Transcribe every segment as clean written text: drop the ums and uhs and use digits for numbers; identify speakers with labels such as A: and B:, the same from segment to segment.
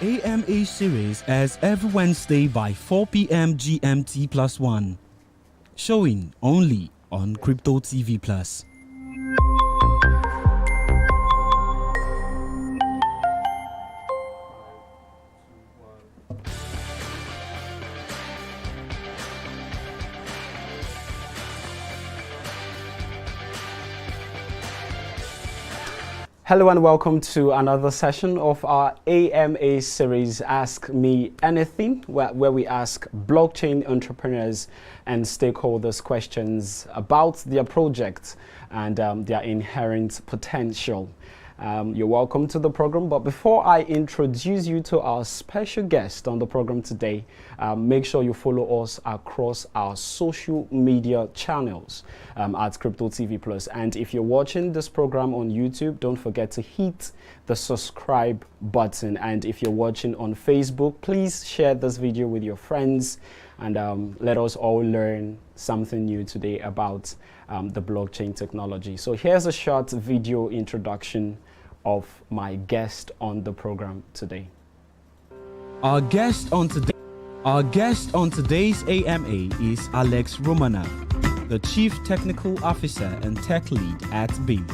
A: AMA series airs every Wednesday by 4 p.m. GMT plus 1. Showing only on Crypto TV Plus.
B: Hello and welcome to another session of our AMA series, Ask Me Anything, where we ask blockchain entrepreneurs and stakeholders questions about their projects and their inherent potential. You're welcome to the program, but before I introduce you to our special guest on the program today, make sure you follow us across our social media channels at Crypto TV Plus. And if you're watching this program on YouTube, don't forget to hit the subscribe button. And if you're watching on Facebook, please share this video with your friends and let us all learn something new today about the blockchain technology. So here's a short video introduction of my guest on the program today.
A: Our guest on today's AMA is Alex Romanov, the Chief Technical Officer and Tech Lead at Beam,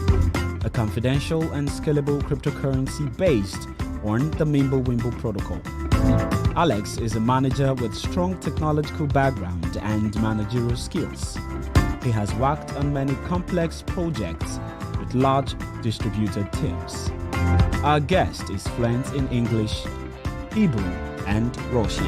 A: a confidential and scalable cryptocurrency based on the Mimblewimble protocol. Alex is a manager with strong technological background and managerial skills. He has worked on many complex projects with large distributed teams. Our guest is fluent in English, Hebrew, and Russian.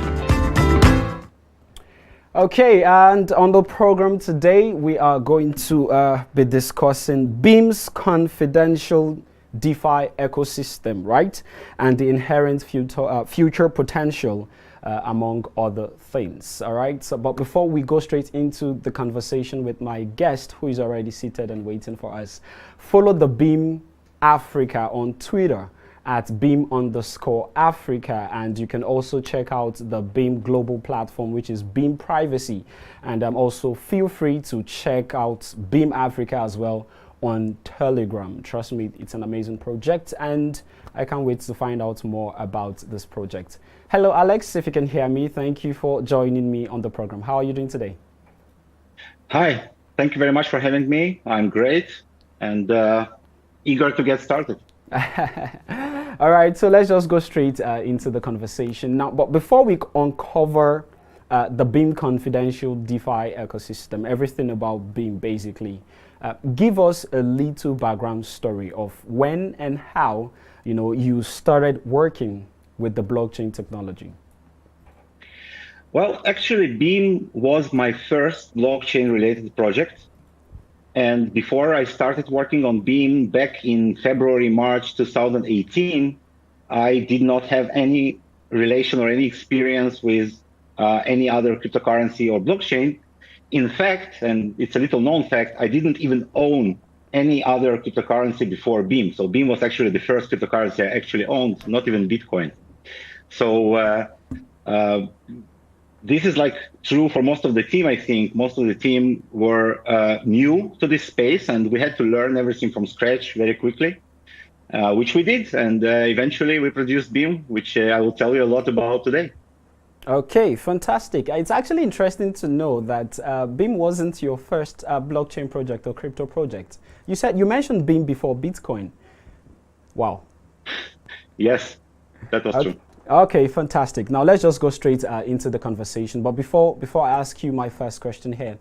B: Okay, and on the program today, we are going to be discussing Beam's confidential DeFi ecosystem, right? And the inherent future potential among other things, all right? So, but before we go straight into the conversation with my guest, who is already seated and waiting for us, follow the Beam Africa on Twitter at Beam_Africa, and you can also check out the Beam global platform, which is Beam Privacy, and also feel free to check out Beam Africa as well on Telegram. Trust me, it's an amazing project, and I can't wait to find out more about this project. Hello, Alex, if you can hear me, thank you for joining me on the program. How are you doing today?
C: Hi, thank you very much for having me. I'm great and eager to get started.
B: All right, so let's just go straight into the conversation now. But before we uncover the Beam confidential DeFi ecosystem, everything about Beam basically, give us a little background story of when and how you started working with the blockchain technology.
C: Well, actually, Beam was my first blockchain-related project. And before I started working on Beam back in February, March 2018, I did not have any relation or any experience with any other cryptocurrency or blockchain. In fact, and it's a little known fact, I didn't even own any other cryptocurrency before Beam. So Beam was actually the first cryptocurrency I actually owned, not even Bitcoin. So this is like true for most of the team, I think. Most of the team were new to this space, and we had to learn everything from scratch very quickly, which we did. And eventually we produced Beam, which I will tell you a lot about today.
B: Okay, fantastic. It's actually interesting to know that Beam wasn't your first blockchain project or crypto project. You mentioned Beam before Bitcoin. Wow.
C: Yes, that was true.
B: Okay, fantastic. Now let's just go straight into the conversation. But before I ask you my first question here,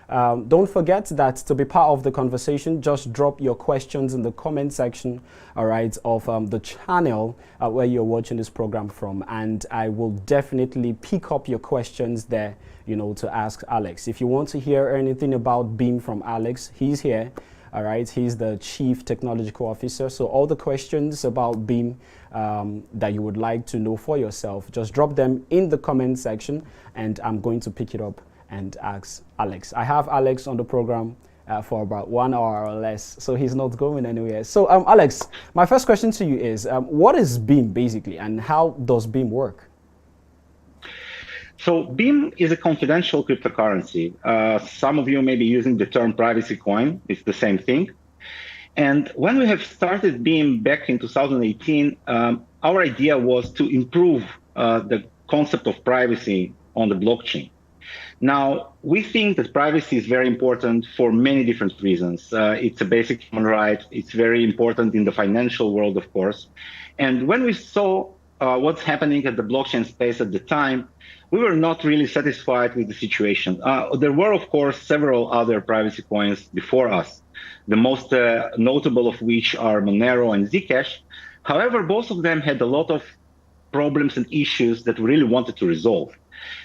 B: don't forget that to be part of the conversation, just drop your questions in the comment section, all right, of the channel where you're watching this program from, and I will definitely pick up your questions there, to ask Alex. If you want to hear anything about Beam from Alex, he's here. All right, he's the Chief Technological Officer. So all the questions about Beam that you would like to know for yourself, just drop them in the comment section, and I'm going to pick it up and ask Alex. I have Alex on the program for about 1 hour or less, so he's not going anywhere. So Alex, my first question to you is, what is Beam basically, and how does Beam work?
C: So Beam is a confidential cryptocurrency. Some of you may be using the term privacy coin. It's the same thing. And when we have started Beam back in 2018, our idea was to improve the concept of privacy on the blockchain. Now, we think that privacy is very important for many different reasons. It's a basic human right. It's very important in the financial world, of course. And when we saw what's happening at the blockchain space at the time, we were not really satisfied with the situation. There were, of course, several other privacy coins before us, the most notable of which are Monero and Zcash. However, both of them had a lot of problems and issues that we really wanted to resolve.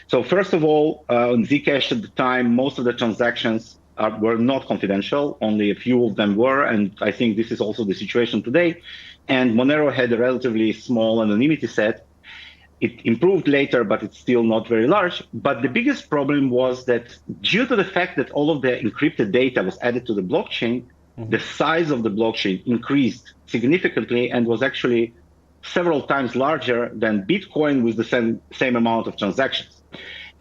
C: So first of all, on Zcash at the time, most of the transactions were not confidential. Only a few of them were, and I think this is also the situation today. And Monero had a relatively small anonymity set. It improved later, but it's still not very large. But the biggest problem was that due to the fact that all of the encrypted data was added to the blockchain, the size of the blockchain increased significantly and was actually several times larger than Bitcoin with the same amount of transactions.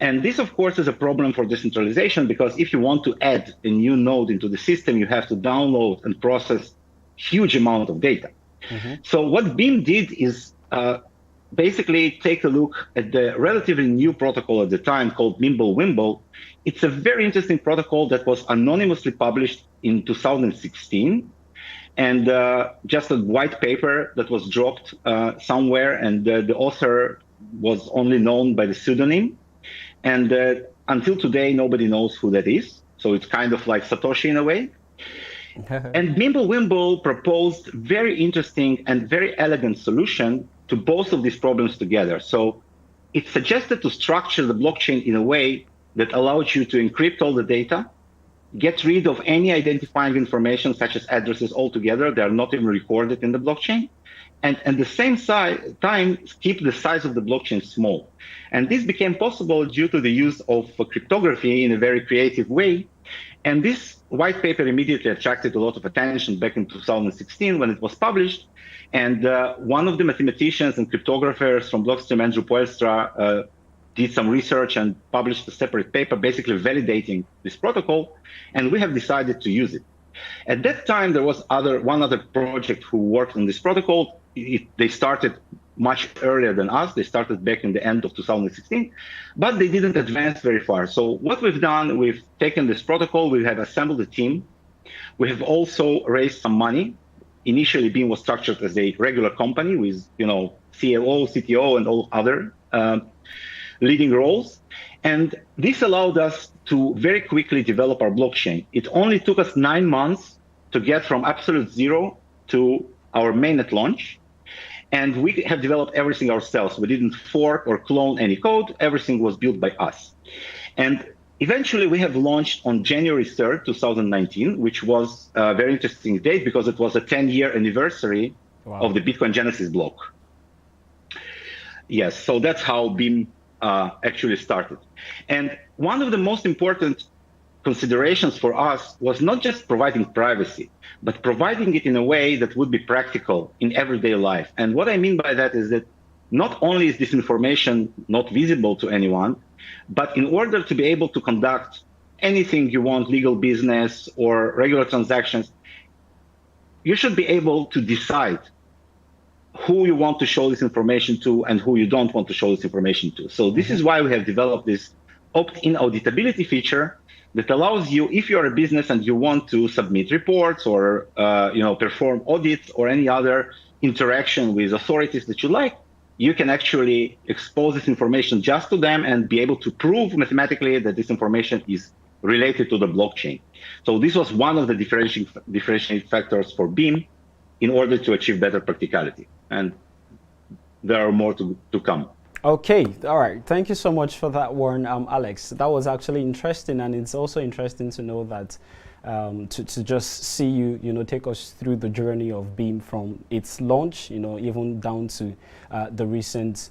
C: And this, of course, is a problem for decentralization, because if you want to add a new node into the system, you have to download and process huge amount of data. So what Beam did is basically take a look at the relatively new protocol at the time called Mimblewimble. It's a very interesting protocol that was anonymously published in 2016. And just a white paper that was dropped somewhere, and the author was only known by the pseudonym. And until today, nobody knows who that is. So it's kind of like Satoshi in a way. And Mimblewimble proposed very interesting and very elegant solution to both of these problems together. So it suggested to structure the blockchain in a way that allows you to encrypt all the data, get rid of any identifying information such as addresses altogether. They are not even recorded in the blockchain. And at the same time, keep the size of the blockchain small. And this became possible due to the use of cryptography in a very creative way. And this white paper immediately attracted a lot of attention back in 2016 when it was published. And one of the mathematicians and cryptographers from Blockstream, Andrew Poelstra, did some research and published a separate paper basically validating this protocol, and we have decided to use it. At that time, there was one other project who worked on this protocol. They started much earlier than us. They started back in the end of 2016, but they didn't advance very far. So what we've done, we've taken this protocol, we have assembled a team. We have also raised some money. Initially, Beam was structured as a regular company with, COO, CTO, and all other leading roles. And this allowed us to very quickly develop our blockchain. It only took us 9 months to get from absolute zero to our mainnet launch. And we have developed everything ourselves. We didn't fork or clone any code. Everything was built by us. And eventually, we have launched on January 3rd, 2019, which was a very interesting date because it was a 10-year anniversary of the Bitcoin Genesis block. Yes, so that's how Beam actually started. And one of the most important considerations for us was not just providing privacy, but providing it in a way that would be practical in everyday life. And what I mean by that is that not only is this information not visible to anyone, but in order to be able to conduct anything you want, legal business or regular transactions, you should be able to decide who you want to show this information to and who you don't want to show this information to. So this is why we have developed this opt-in auditability feature that allows you, if you're a business and you want to submit reports or perform audits or any other interaction with authorities that you like, you can actually expose this information just to them and be able to prove mathematically that this information is related to the blockchain. So this was one of the differentiating factors for Beam in order to achieve better practicality. And there are more to come.
B: Okay, all right. Thank you so much for that one, Alex. That was actually interesting, and it's also interesting to know that to just see you, take us through the journey of Beam from its launch, even down to the recent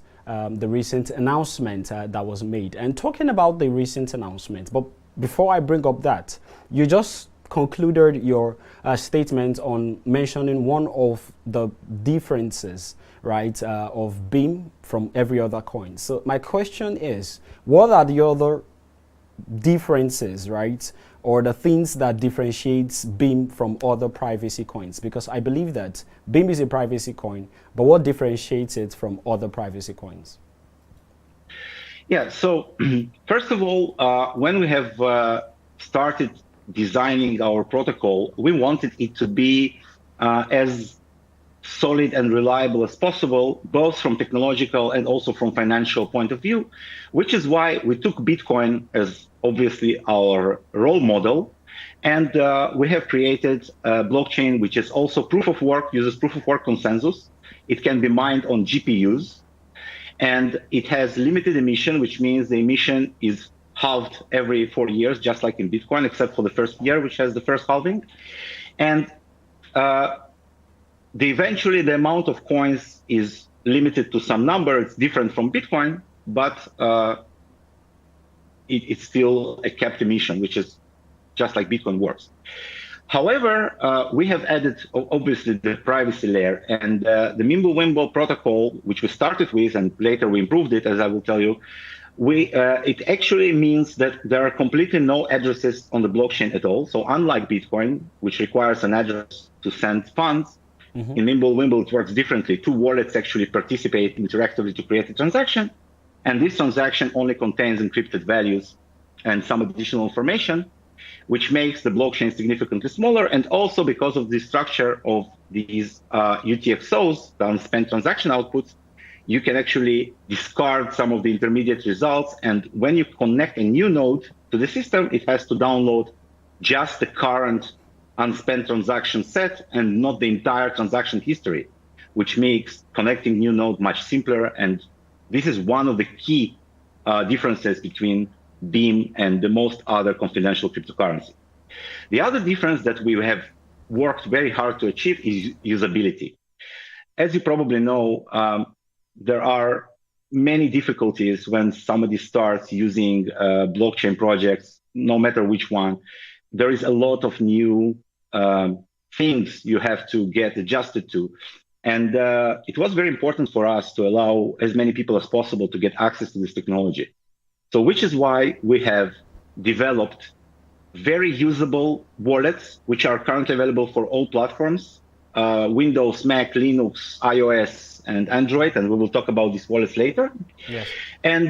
B: announcement that was made. And talking about the recent announcement, but before I bring up that, you just concluded your statement on mentioning one of the differences, right, of Beam from every other coin. So my question is, what are the other differences, right? Or the things that differentiates Beam from other privacy coins? Because I believe that Beam is a privacy coin, but what differentiates it from other privacy coins?
C: Yeah, so first of all, when we have started designing our protocol, we wanted it to be as solid and reliable as possible, both from technological and also from financial point of view, which is why we took Bitcoin as obviously our role model. And we have created a blockchain which is also proof of work, uses proof of work consensus. It can be mined on GPUs. And it has limited emission, which means the emission is halved every 4 years, just like in Bitcoin, except for the first year, which has the first halving. And eventually the amount of coins is limited to some number. It's different from Bitcoin, but it's still a capped emission, which is just like Bitcoin works. However, we have added, obviously, the privacy layer, and the Mimblewimble protocol, which we started with, and later we improved it, as I will tell you, it actually means that there are completely no addresses on the blockchain at all. So unlike Bitcoin, which requires an address to send funds, in Mimblewimble, it works differently. Two wallets actually participate interactively to create a transaction, and this transaction only contains encrypted values and some additional information, which makes the blockchain significantly smaller. And also because of the structure of these UTXOs, the unspent transaction outputs, you can actually discard some of the intermediate results. And when you connect a new node to the system, it has to download just the current unspent transaction set and not the entire transaction history, which makes connecting new node much simpler. And this is one of the key differences between Beam and the most other confidential cryptocurrency. The other difference that we have worked very hard to achieve is usability. As you probably know, there are many difficulties when somebody starts using blockchain projects, no matter which one. There is a lot of new things you have to get adjusted to. And it was very important for us to allow as many people as possible to get access to this technology. So which is why we have developed very usable wallets, which are currently available for all platforms, Windows, Mac, Linux, iOS, and Android. And we will talk about these wallets later.
B: Yes.
C: And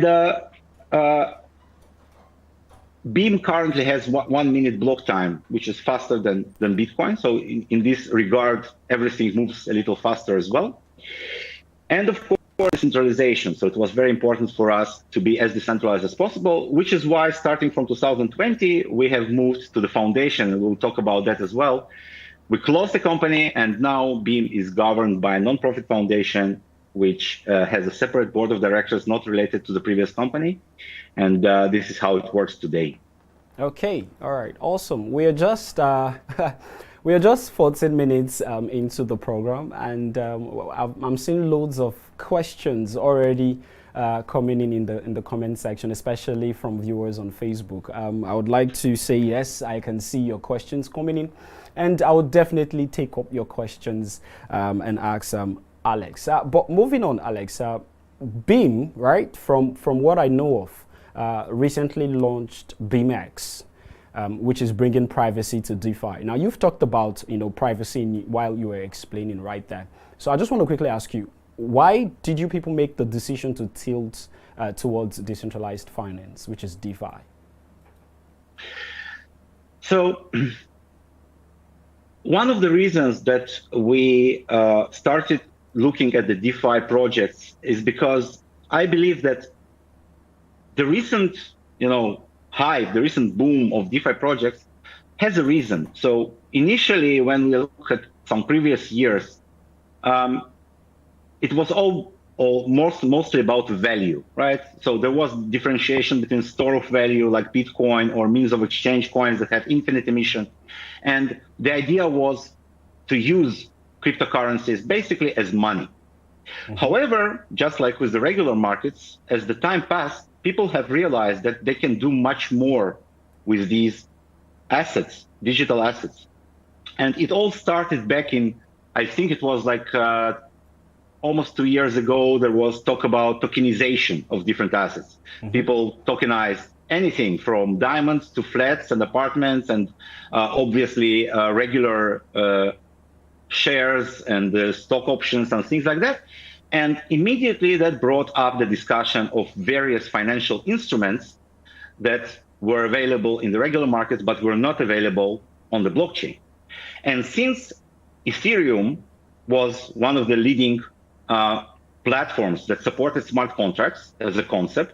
C: Beam currently has 1 minute block time, which is faster than Bitcoin. So in this regard, everything moves a little faster as well. And of course, decentralization. So it was very important for us to be as decentralized as possible, which is why starting from 2020, we have moved to the foundation, and we'll talk about that as well. We closed the company, and now Beam is governed by a nonprofit foundation, which has a separate board of directors not related to the previous company. And this is how it works today.
B: Okay, all right, awesome. We are just we are just 14 minutes into the program, and I'm seeing loads of questions already coming in the comment section, especially from viewers on Facebook. I would like to say yes, I can see your questions coming in, and I will definitely take up your questions and ask Alex. But moving on, Alex, Beam, right? From what I know of, recently launched BeamX, which is bringing privacy to DeFi. Now, you've talked about privacy while you were explaining right there. So I just want to quickly ask you, why did you people make the decision to tilt towards decentralized finance, which is DeFi?
C: So one of the reasons that we started looking at the DeFi projects is because I believe that the recent, hype, the recent boom of DeFi projects has a reason. So initially, when we look at some previous years, it was mostly about value, right? So there was differentiation between store of value like Bitcoin or means of exchange coins that have infinite emission. And the idea was to use cryptocurrencies basically as money. Mm-hmm. However, just like with the regular markets, as the time passed, people have realized that they can do much more with these assets, digital assets. And it all started back in, I think it was like almost 2 years ago. There was talk about tokenization of different assets. Mm-hmm. People tokenized anything from diamonds to flats and apartments and obviously regular shares and stock options and things like that. And immediately that brought up the discussion of various financial instruments that were available in the regular markets but were not available on the blockchain. And since Ethereum was one of the leading platforms that supported smart contracts as a concept,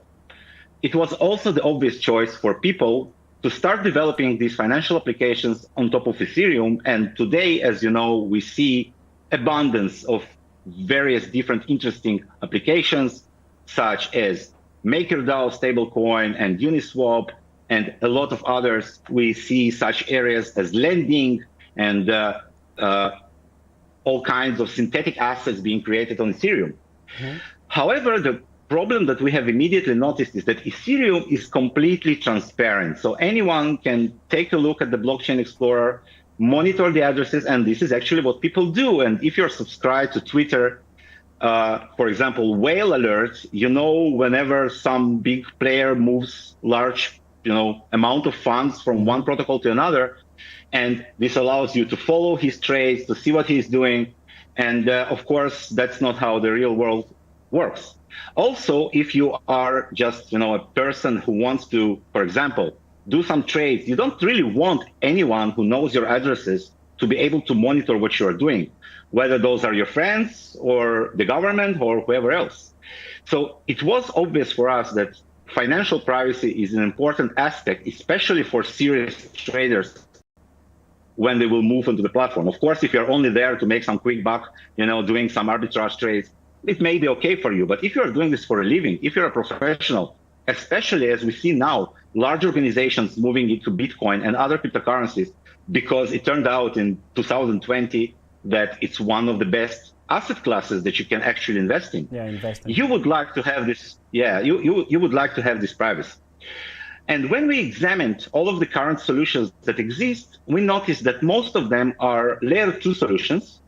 C: it was also the obvious choice for people to start developing these financial applications on top of Ethereum. And today, as you know, we see abundance of various different interesting applications, such as MakerDAO stablecoin and Uniswap, and a lot of others. We see such areas as lending and all kinds of synthetic assets being created on Ethereum. Mm-hmm. However, the problem that we have immediately noticed is that Ethereum is completely transparent. So anyone can take a look at the blockchain explorer, monitor the addresses, and this is actually what people do. And if you're subscribed to Twitter, for example, whale alerts, you know, whenever some big player moves large, amount of funds from one protocol to another, and this allows you to follow his trades, to see what he's doing. And of course, that's not how the real world works. Also, if you are just, a person who wants to, for example, do some trades, you don't really want anyone who knows your addresses to be able to monitor what you're doing, whether those are your friends or the government or whoever else. So it was obvious for us that financial privacy is an important aspect, especially for serious traders when they will move into the platform. Of course, if you're only there to make some quick buck, doing some arbitrage trades, it may be okay for you. But if you're doing this for a living, if you're a professional, especially as we see now, large organizations moving into Bitcoin and other cryptocurrencies, because it turned out in 2020 that it's one of the best asset classes that you can actually invest in.
B: Yeah, invest in.
C: You would like to have this, you would like to have this privacy. And when we examined all of the current solutions that exist, we noticed that most of them are layer 2 solutions,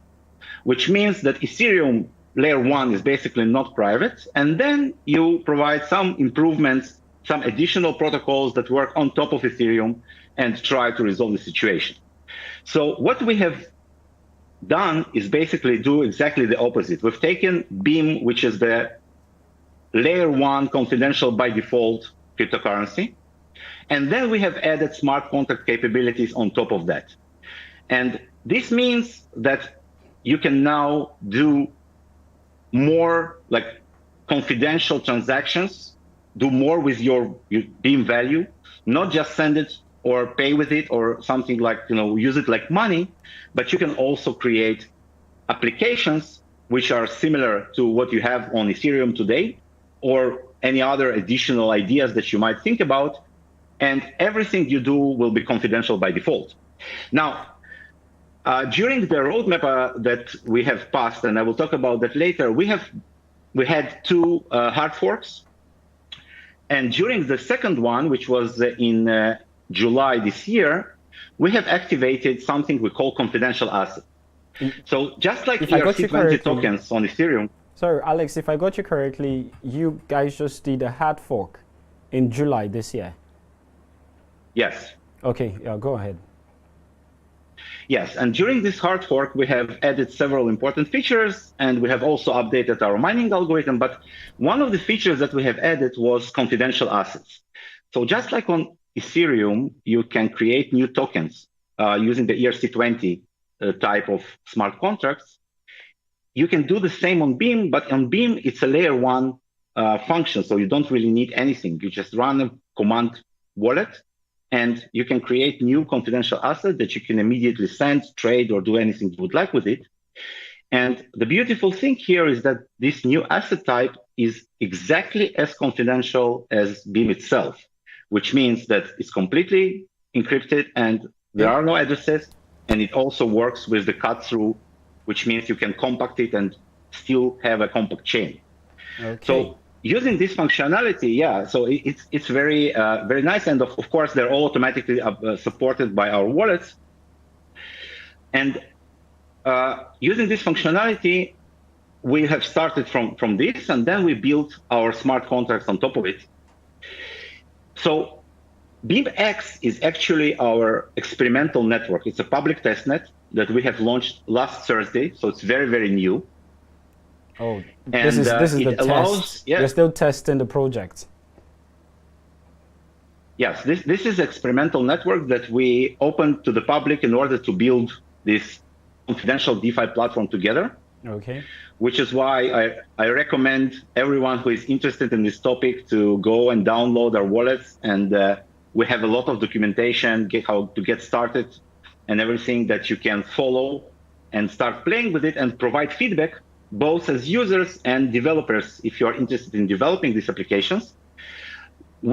C: which means that Ethereum layer 1 is basically not private. And then you provide some improvements, some additional protocols that work on top of Ethereum and try to resolve the situation. So what we have done is basically do exactly the opposite. We've taken Beam, which is the layer 1 confidential by default cryptocurrency. And then we have added smart contract capabilities on top of that. And this means that you can now do more like confidential transactions, do more with your Beam value, not just send it or pay with it or something like, use it like money, but you can also create applications which are similar to what you have on Ethereum today or any other additional ideas that you might think about. And everything you do will be confidential by default. Now, during the roadmap that we have passed, and I will talk about that later, we had 2 hard forks. And during the second one, which was in July this year, we have activated something we call confidential asset. So just like ERC20 tokens on Ethereum.
B: Sorry, Alex, if I got you correctly, you guys just did a hard fork in July this year.
C: Yes.
B: Okay, go ahead.
C: Yes, and during this hard fork, we have added several important features, and we have also updated our mining algorithm. But one of the features that we have added was confidential assets. So just like on Ethereum, you can create new tokens using the ERC20 type of smart contracts. You can do the same on Beam, but on Beam, it's a layer 1 function, so you don't really need anything. You just run a command wallet, and you can create new confidential assets that you can immediately send, trade, or do anything you would like with it. And the beautiful thing here is that this new asset type is exactly as confidential as Beam itself, which means that it's completely encrypted and there are no addresses. And it also works with the cut-through, which means you can compact it and still have a compact chain.
B: Okay.
C: So using this functionality, so it's very very nice, and of course they're all automatically supported by our wallets. And using this functionality, we have started from this, and then we built our smart contracts on top of it. So BeamX is actually our experimental network. It's a public testnet that we have launched last Thursday, so it's very, very new.
B: Oh,
C: And
B: this is
C: it
B: the
C: allows,
B: test.
C: yeah,
B: You're still testing the project.
C: yes, this is experimental network that we opened to the public in order to build this confidential DeFi platform together.
B: Okay.
C: Which is why I recommend everyone who is interested in this topic to go and download our wallets. And we have a lot of documentation, how to get started and everything that you can follow and start playing with it and provide feedback, both as users and developers, if you're interested in developing these applications.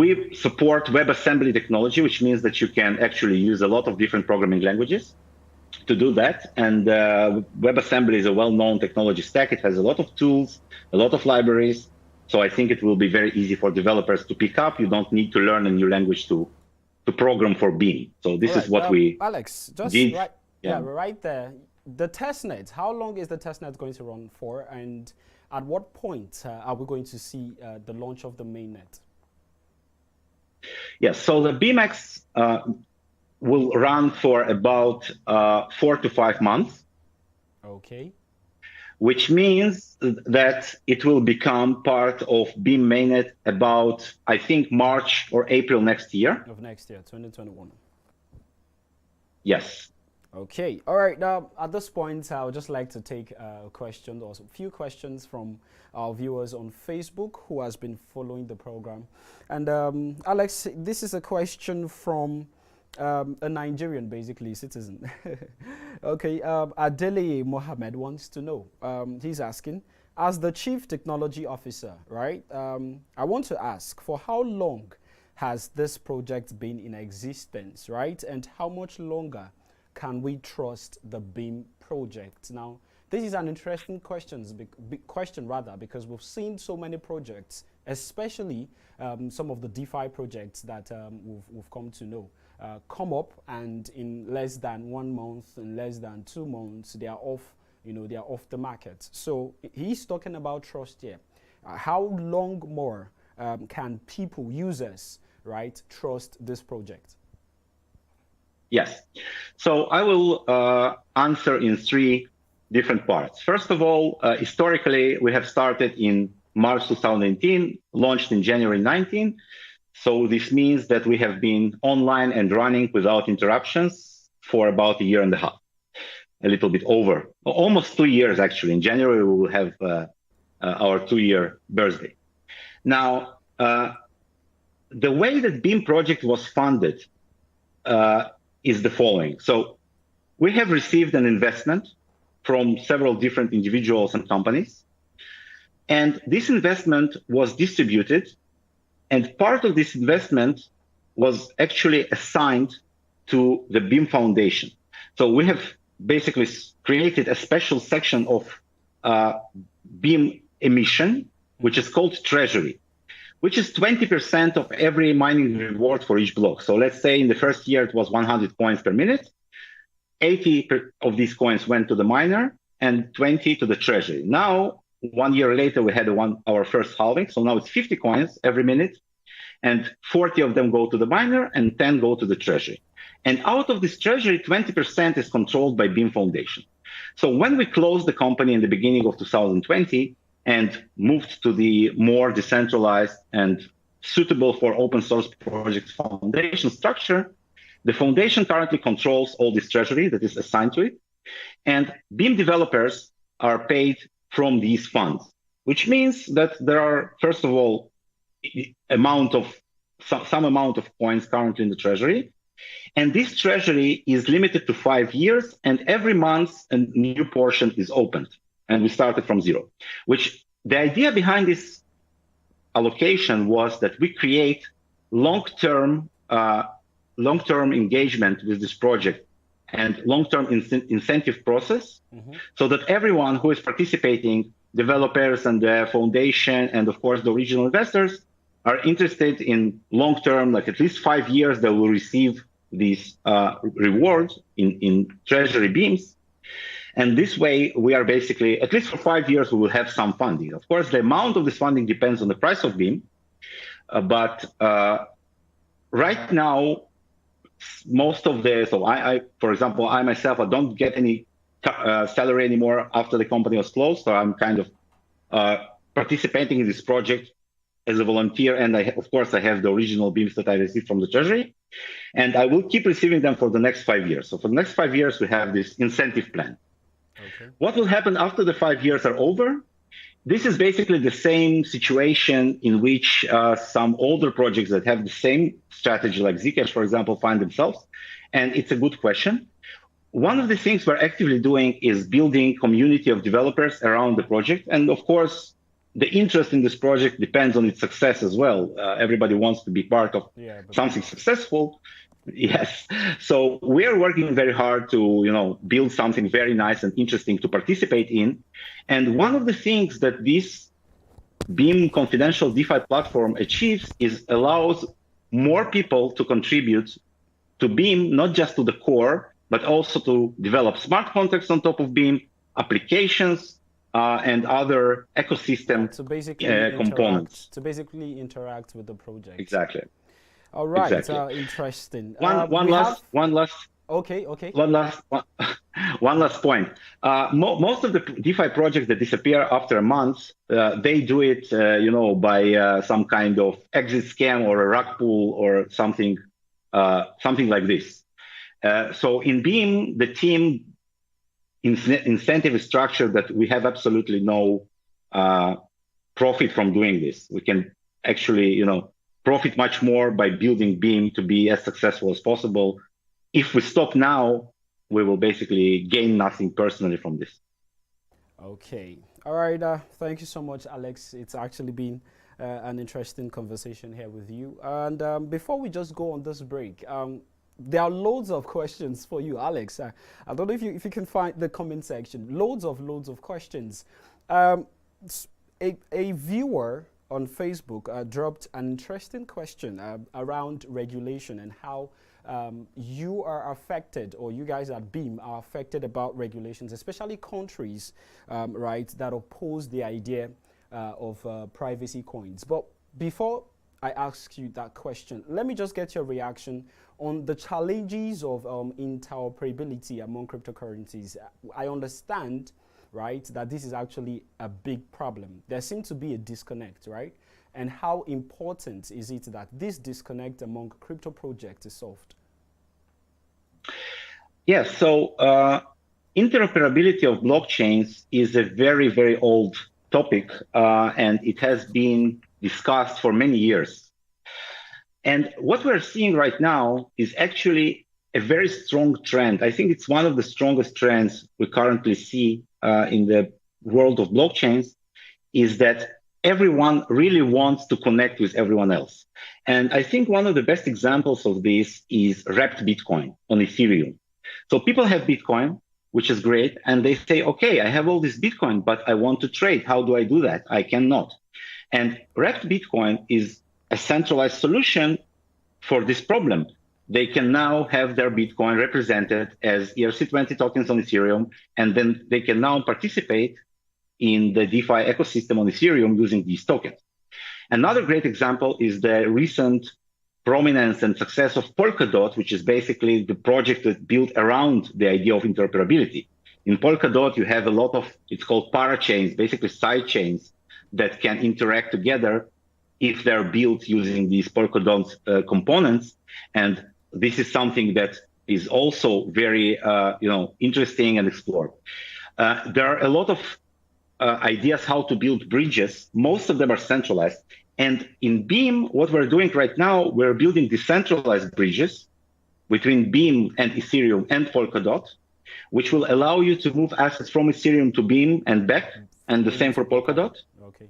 C: We support WebAssembly technology, which means that you can actually use a lot of different programming languages to do that. And WebAssembly is a well-known technology stack. It has a lot of tools, a lot of libraries. So I think it will be very easy for developers to pick up. You don't need to learn a new language to program for Beam. So this is what we
B: Alex, just
C: did.
B: Right there. The testnet, how long is the testnet going to run for? And at what point are we going to see the launch of the mainnet?
C: Yes, so the BeamX will run for about 4 to 5 months.
B: Okay.
C: Which means that it will become part of Beam mainnet about, I think, March or April next year.
B: Of next year, 2021.
C: Yes.
B: Okay. All right. Now, at this point, I would just like to take a question or a few questions from our viewers on Facebook who has been following the program. And Alex, this is a question from a Nigerian, basically, citizen. Okay. Adele Mohammed wants to know. He's asking, as the Chief Technology Officer, right? I want to ask, for how long has this project been in existence, right? And how much longer can we trust the Beam project? Now, this is an interesting question, because we've seen so many projects, especially some of the DeFi projects that we've come to know, come up, and in less than 1 month, in less than 2 months, they are off. They are off the market. So he's talking about trust here. How long more can people, users, right, trust this project?
C: Yes. So I will answer in 3 different parts. First of all, historically, we have started in March 2018, launched in January 19. So this means that we have been online and running without interruptions for about 1.5 years, a little bit over, almost 2 years, actually. In January, we will have our 2-year birthday. Now, the way that Beam project was funded is the following. So we have received an investment from several different individuals and companies. And this investment was distributed. And part of this investment was actually assigned to the Beam Foundation. So we have basically created a special section of Beam emission, which is called Treasury, which is 20% of every mining reward for each block. So let's say in the first year, it was 100 coins per minute. 80 of these coins went to the miner and 20 to the treasury. Now, 1 year later, we had our first halving. So now it's 50 coins every minute, and 40 of them go to the miner and 10 go to the treasury. And out of this treasury, 20% is controlled by Beam Foundation. So when we closed the company in the beginning of 2020 and moved to the more decentralized and suitable for open source project foundation structure, the foundation currently controls all this treasury that is assigned to it. And Beam developers are paid from these funds, which means that there are, first of all, some amount of coins currently in the treasury. And this treasury is limited to 5 years, and every month a new portion is opened. And we started from 0, which the idea behind this allocation was that we create long-term engagement with this project and long-term incentive process, so that everyone who is participating, developers and the foundation, and of course the original investors, are interested in long-term, like at least 5 years, they will receive these rewards in treasury beams. And this way, we are basically, at least for 5 years, we will have some funding. Of course, the amount of this funding depends on the price of Beam, but right now, most of the, so for example, I myself, I don't get any salary anymore after the company was closed. So I'm kind of participating in this project as a volunteer. And of course, I have the original beams that I received from the treasury, and I will keep receiving them for the next 5 years. So for the next 5 years, we have this incentive plan. Okay. What will happen after the 5 years are over? This is basically the same situation in which some older projects that have the same strategy, like Zcash, for example, find themselves. And it's a good question. One of the things we're actively doing is building community of developers around the project. And of course, the interest in this project depends on its success as well. Everybody wants to be part of something successful. Yes. So we are working very hard to, build something very nice and interesting to participate in. And one of the things that this Beam confidential DeFi platform achieves is allows more people to contribute to Beam, not just to the core, but also to develop smart contracts on top of Beam, applications, and other ecosystem components.
B: To basically interact with the project.
C: Exactly.
B: All right, exactly. Interesting.
C: One last.
B: Okay.
C: One last point. Most of the DeFi projects that disappear after a month, they do it, by some kind of exit scam or a rug pull or something like this. So in Beam, the team incentive is structured that we have absolutely no profit from doing this. We can actually, profit much more by building Beam to be as successful as possible. If we stop now, we will basically gain nothing personally from this.
B: Okay. All right. Thank you so much, Alex. It's actually been an interesting conversation here with you. And before we just go on this break, there are loads of questions for you, Alex. I don't know if you can find the comment section. Loads of questions. A viewer on Facebook dropped an interesting question around regulation and how you are affected, or you guys at Beam are affected about regulations, especially countries, right, that oppose the idea of privacy coins. But before I ask you that question, let me just get your reaction on the challenges of interoperability among cryptocurrencies. I understand, right, that this is actually a big problem. There seems to be a disconnect, right? And how important is it that this disconnect among crypto projects is solved?
C: Yes, so interoperability of blockchains is a very, very old topic, and it has been discussed for many years. And what we're seeing right now is actually a very strong trend. I think it's one of the strongest trends we currently see in the world of blockchains, is that everyone really wants to connect with everyone else. And I think one of the best examples of this is wrapped Bitcoin on Ethereum. So people have Bitcoin, which is great, and they say, okay, I have all this Bitcoin, but I want to trade. How do I do that? I cannot. And wrapped Bitcoin is a centralized solution for this problem. They can now have their Bitcoin represented as ERC20 tokens on Ethereum, and then they can now participate in the DeFi ecosystem on Ethereum using these tokens. Another great example is the recent prominence and success of Polkadot, which is basically the project that built around the idea of interoperability. In Polkadot, you have a lot of, it's called parachains, basically side chains that can interact together if they're built using these Polkadot components. And this is something that is also very interesting and explored. There are a lot of ideas how to build bridges. Most of them are centralized. And in Beam, what we're doing right now, we're building decentralized bridges between Beam and Ethereum and Polkadot, which will allow you to move assets from Ethereum to Beam and back, and the same for Polkadot. Okay.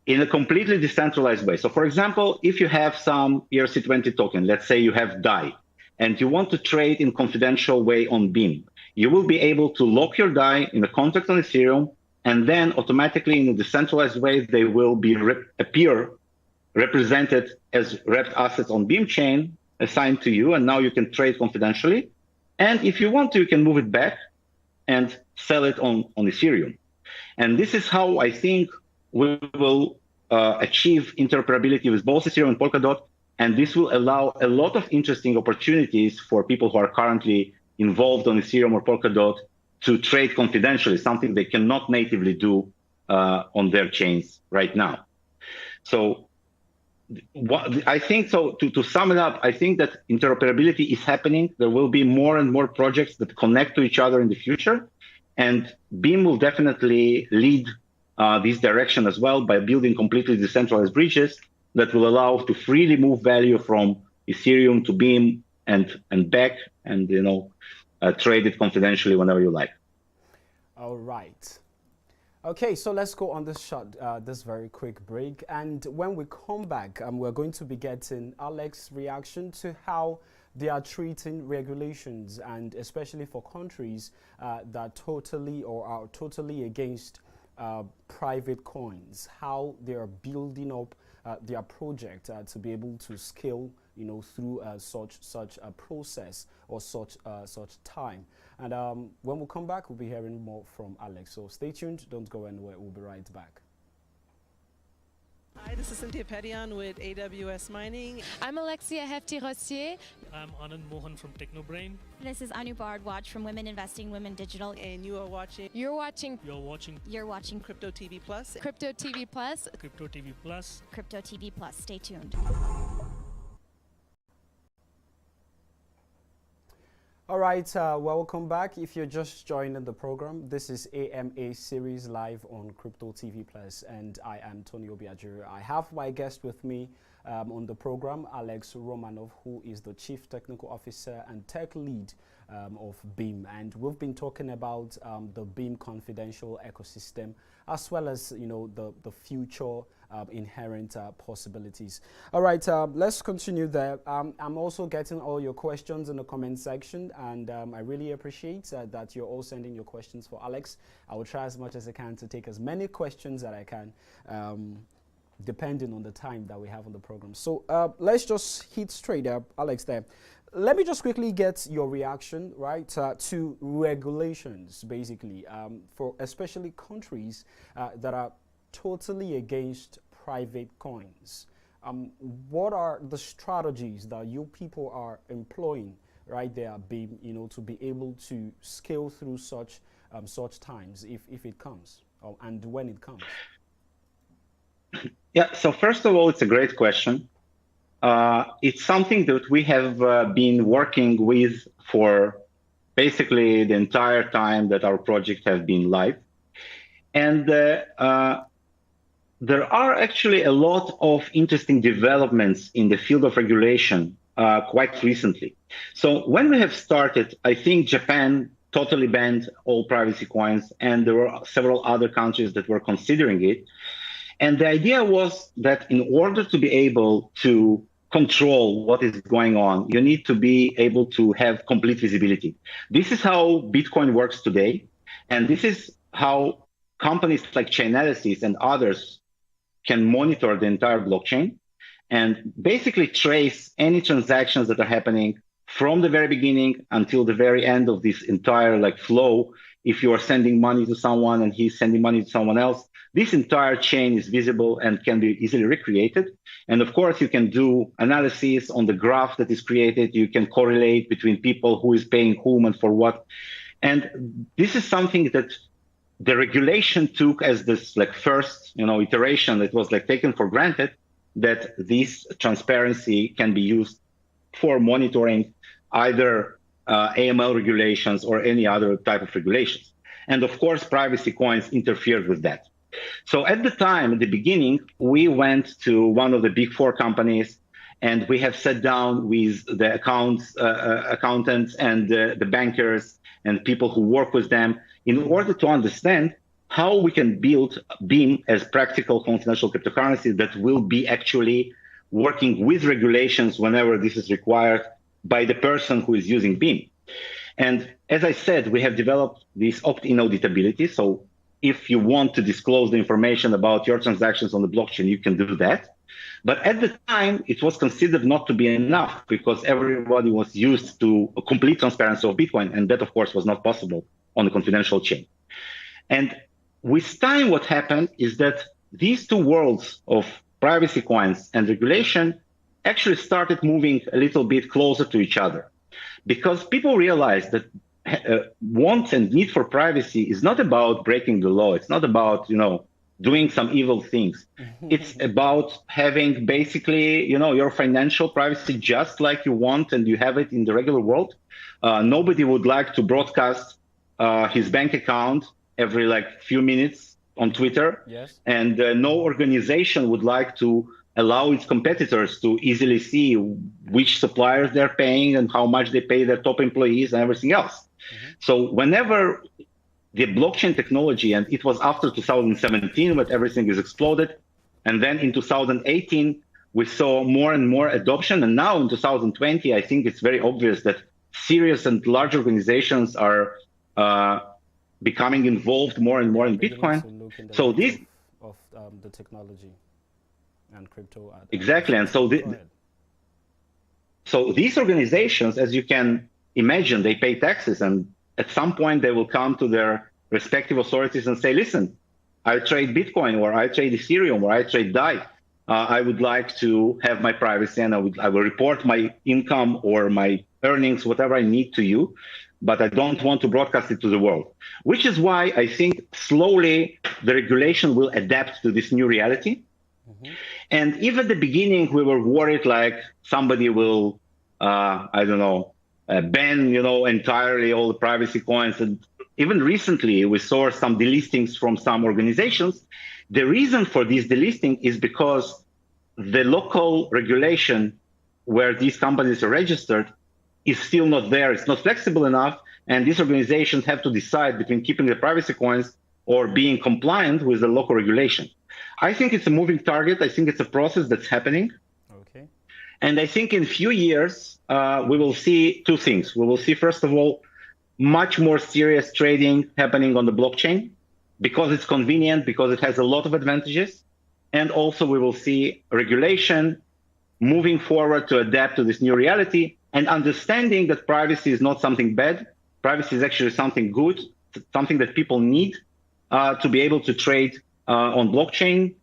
C: In a completely decentralized way. So for example, if you have some ERC20 token, let's say you have DAI, and you want to trade in confidential way on Beam, you will be able to lock your DAI in a contract on Ethereum, and then automatically in a decentralized way, they will be appear represented as wrapped assets on Beam chain assigned to you, and now you can trade confidentially. And if you want to, you can move it back and sell it on Ethereum. And this is how I think we will achieve interoperability with both Ethereum and Polkadot And this will allow a lot of interesting opportunities for people who are currently involved on Ethereum or Polkadot to trade confidentially, something they cannot natively do on their chains right now. So I think so. To sum it up, I think that interoperability is happening. There will be more and more projects that connect to each other in the future. And Beam will definitely lead this direction as well by building completely decentralized bridges that will allow to freely move value from Ethereum to Beam and back, and trade it confidentially whenever you like.
B: All right. Okay, so let's go on this very quick break. And when we come back, we're going to be getting Alex's reaction to how they are treating regulations, and especially for countries that are totally against private coins, how they are building up their project to be able to scale, through such a process or such time. And when we come back, we'll be hearing more from Alex. So stay tuned, don't go anywhere. We'll be right back.
D: Hi, this is Cynthia Petian with AWS Mining.
E: I'm Alexia Hefty-Rossier.
F: I'm Anand Mohan from Technobrain.
G: This is Anu Bardwaj from Women Investing, Women Digital.
D: And you are watching...
E: You're watching
G: Crypto TV Plus.
E: Crypto TV Plus.
F: Crypto TV Plus.
G: Crypto TV Plus. Stay tuned.
B: All right, welcome back. If you're just joining the program, this is AMA series live on Crypto TV Plus, and I am Tony Obiajuru. I have my guest with me on the program, Alex Romanov, who is the Chief Technical Officer and Tech Lead of Beam. And we've been talking about the Beam confidential ecosystem, as well as the future inherent possibilities. All right, let's continue there. I'm also getting all your questions in the comment section, and I really appreciate that you're all sending your questions for Alex. I will try as much as I can to take as many questions that I can, depending on the time that we have on the program. So let's just hit straight up, Alex, there. Let me just quickly get your reaction, right, to regulations, basically, for especially countries that are totally against private coins. What are the strategies that you people are employing right there, Beam, to be able to scale through such times if it comes, and when it comes?
C: Yeah, so first of all, it's a great question. It's something that we have been working with for basically the entire time that our project has been live. And there are actually a lot of interesting developments in the field of regulation quite recently. So when we have started, I think Japan totally banned all privacy coins, and there were several other countries that were considering it. And the idea was that in order to be able to control what is going on, you need to be able to have complete visibility. This is how Bitcoin works today. And this is how companies like Chainalysis and others can monitor the entire blockchain and basically trace any transactions that are happening from the very beginning until the very end of this entire flow. If you are sending money to someone and he's sending money to someone else, this entire chain is visible and can be easily recreated. And of course, you can do analysis on the graph that is created. You can correlate between people who is paying whom and for what. And this is something that the regulation took as this first iteration that was taken for granted, that this transparency can be used for monitoring either AML regulations or any other type of regulations. And of course, privacy coins interfered with that. So at the time, at the beginning, we went to one of the big four companies, and we have sat down with the accountants and the bankers and people who work with them in order to understand how we can build Beam as practical confidential cryptocurrency that will be actually working with regulations whenever this is required by the person who is using Beam. And as I said, we have developed this opt-in auditability. So if you want to disclose the information about your transactions on the blockchain, you can do that. But at the time, it was considered not to be enough because everybody was used to a complete transparency of Bitcoin. And that, of course, was not possible on a confidential chain. And with time, what happened is that these two worlds of privacy coins and regulation actually started moving a little bit closer to each other, because people realize that want and need for privacy is not about breaking the law. It's not about, doing some evil things. It's about having basically, your financial privacy just like you want and you have it in the regular world. Nobody would like to broadcast his bank account every few minutes on Twitter.
B: Yes.
C: And no organization would like to allow its competitors to easily see which suppliers they're paying and how much they pay their top employees and everything else. So whenever the blockchain technology, and it was after 2017 when everything is exploded, and then in 2018, we saw more and more adoption. And now in 2020, I think it's very obvious that serious and large organizations are becoming involved more and more in Bitcoin. So this
B: of the technology and crypto.
C: Exactly, and so these organizations, as you can imagine, they pay taxes, and at some point they will come to their respective authorities and say, listen, I trade Bitcoin, or I trade Ethereum, or I trade DAI. I would like to have my privacy, and I will report my income or my earnings, whatever I need, to you, but I don't want to broadcast it to the world. Which is why I think slowly the regulation will adapt to this new reality. And even at the beginning, we were worried somebody will, ban, entirely all the privacy coins. And even recently, we saw some delistings from some organizations. The reason for this delisting is because the local regulation where these companies are registered is still not there. It's not flexible enough. And these organizations have to decide between keeping the privacy coins or being compliant with the local regulation. I think it's a moving target. I think it's a process that's happening.
B: Okay.
C: And I think in a few years, we will see two things. We will see, first of all, much more serious trading happening on the blockchain because it's convenient, because it has a lot of advantages. And also we will see regulation moving forward to adapt to this new reality and understanding that privacy is not something bad. Privacy is actually something good, something that people need to be able to trade on blockchain.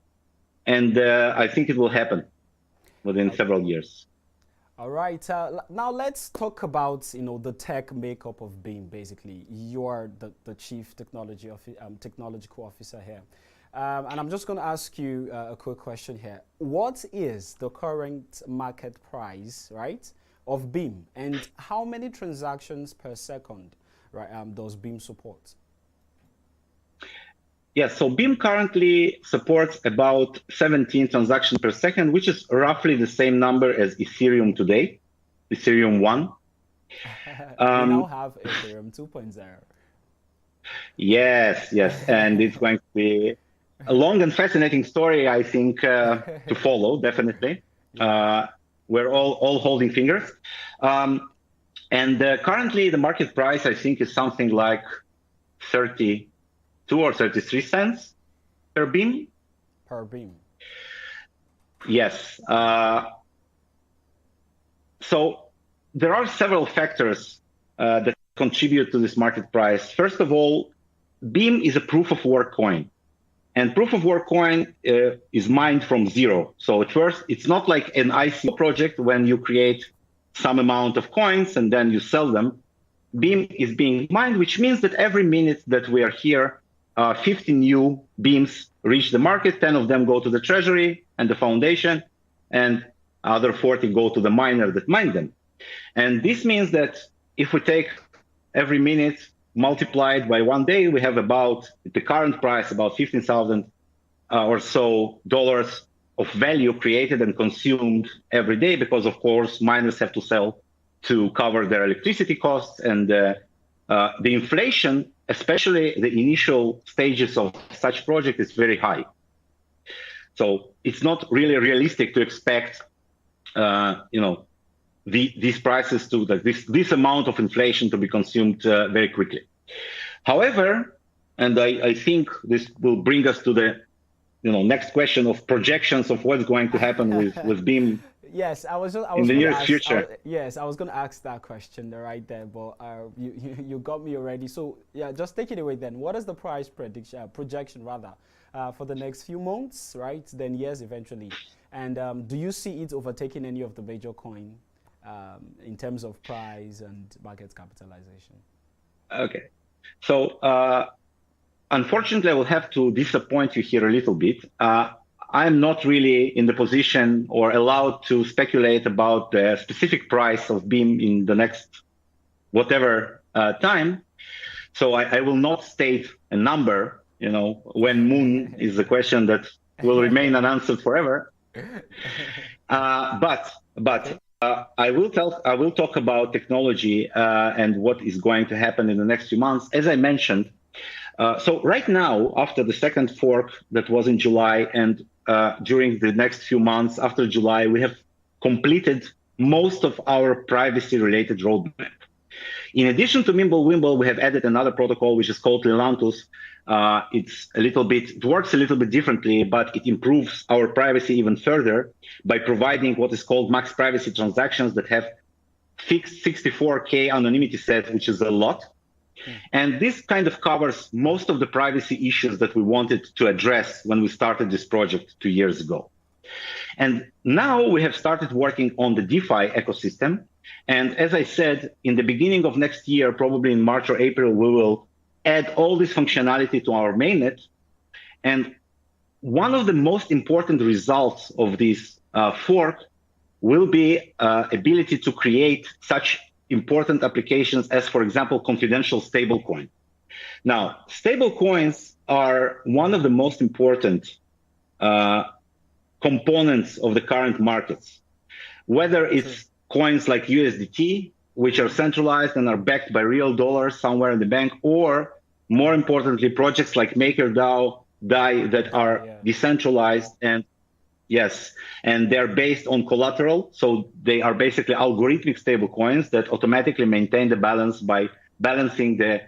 C: And I think it will happen within several years.
B: All right. Now let's talk about the tech makeup of Beam. Basically, you are the chief technological officer here, and I'm just going to ask you a quick question here. What is the current market price, right, of Beam, and how many transactions per second, right, does Beam support?
C: Yes, so Beam currently supports about 17 transactions per second, which is roughly the same number as Ethereum today, Ethereum 1.
B: We now have Ethereum 2.0.
C: Yes, and it's going to be a long and fascinating story, I think, to follow, definitely. We're all holding fingers. And currently, the market price, I think, is something like 32 or 33 cents per Beam.
B: Per Beam.
C: Yes. So there are several factors that contribute to this market price. First of all, Beam is a proof of work coin. And proof of work coin is mined from zero. So at first, it's not like an ICO project when you create some amount of coins and then you sell them. Beam is being mined, which means that every minute that we are here, 50 new Beams reach the market, 10 of them go to the treasury and the foundation, and other 40 go to the miner that mined them. And this means that if we take every minute multiplied by 1 day, we have about, at the current price, about 15,000 or so dollars of value created and consumed every day, because of course miners have to sell to cover their electricity costs, and the inflation, especially the initial stages of such project, is very high. So it's not really realistic to expect, these prices to this amount of inflation to be consumed very quickly. However, and I think this will bring us to the next question of projections of what's going to happen with Beam.
B: Yes, I was
C: in the near future.
B: Yes, I was going to ask that question right there, but you got me already. So yeah, just take it away then. What is the price projection rather for the next few months, right? Then years eventually. And do you see it overtaking any of the major coin in terms of price and market capitalization?
C: Okay. So unfortunately, I will have to disappoint you here a little bit. I'm not really in the position or allowed to speculate about the specific price of Beam in the next whatever time. So I will not state a number, when moon is a question that will remain unanswered forever. But I will talk about technology and what is going to happen in the next few months. As I mentioned, so right now, after the second fork that was in July, and during the next few months after July, we have completed most of our privacy-related roadmap. In addition to Mimblewimble, we have added another protocol which is called Lelantus. It works a little bit differently, but it improves our privacy even further by providing what is called max privacy transactions that have fixed 64K anonymity set, which is a lot. And this kind of covers most of the privacy issues that we wanted to address when we started this project 2 years ago. And now we have started working on the DeFi ecosystem. And as I said, in the beginning of next year, probably in March or April, we will add all this functionality to our mainnet. And one of the most important results of this fork will be ability to create such important applications as, for example, confidential stablecoin. Now, stablecoins are one of the most important components of the current markets, whether it's coins like USDT, which are centralized and are backed by real dollars somewhere in the bank, or more importantly, projects like MakerDAO, DAI that are decentralized and they're based on collateral. So they are basically algorithmic stablecoins that automatically maintain the balance by balancing the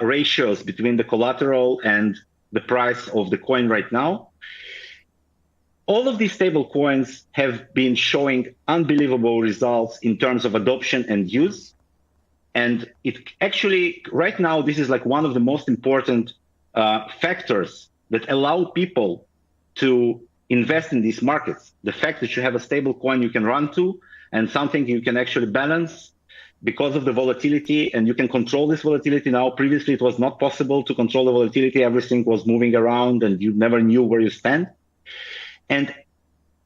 C: ratios between the collateral and the price of the coin right now. All of these stable coins have been showing unbelievable results in terms of adoption and use. And it actually, right now, this is like one of the most important factors that allow people to invest in these markets. The fact that you have a stable coin you can run to and something you can actually balance because of the volatility, and you can control this volatility now. Previously, it was not possible to control the volatility. Everything was moving around and you never knew where you stand. And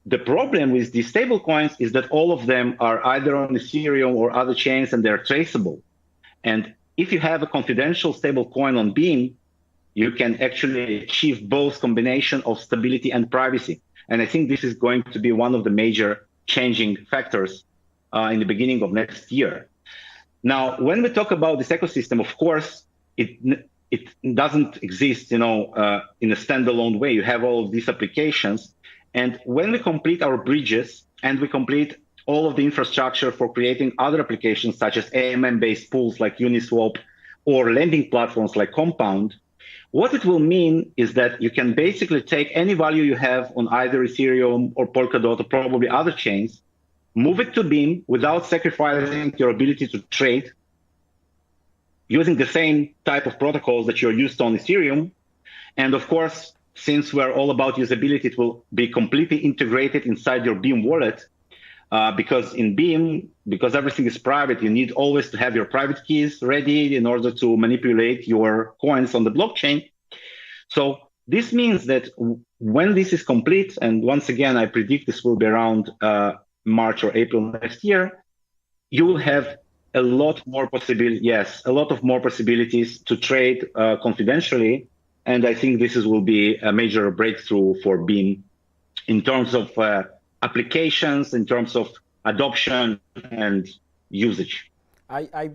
C: the problem with these stable coins is that all of them are either on Ethereum or other chains, and they're traceable. And if you have a confidential stable coin on Beam, you can actually achieve both combination of stability and privacy. And I think this is going to be one of the major changing factors in the beginning of next year. Now, when we talk about this ecosystem, of course, it doesn't exist, in a standalone way. You have all of these applications. And when we complete our bridges and we complete all of the infrastructure for creating other applications, such as AMM-based pools like Uniswap or lending platforms like Compound, what it will mean is that you can basically take any value you have on either Ethereum or Polkadot or probably other chains, move it to Beam without sacrificing your ability to trade, using the same type of protocols that you're used to on Ethereum. And of course, since we're all about usability, it will be completely integrated inside your Beam wallet. Because in Beam, because everything is private, you need always to have your private keys ready in order to manipulate your coins on the blockchain. So this means that when this is complete, and once again, I predict this will be around March or April next year, you will have a lot more possibilities to trade confidentially. And I think this will be a major breakthrough for Beam in terms of applications, in terms of adoption and usage.
B: I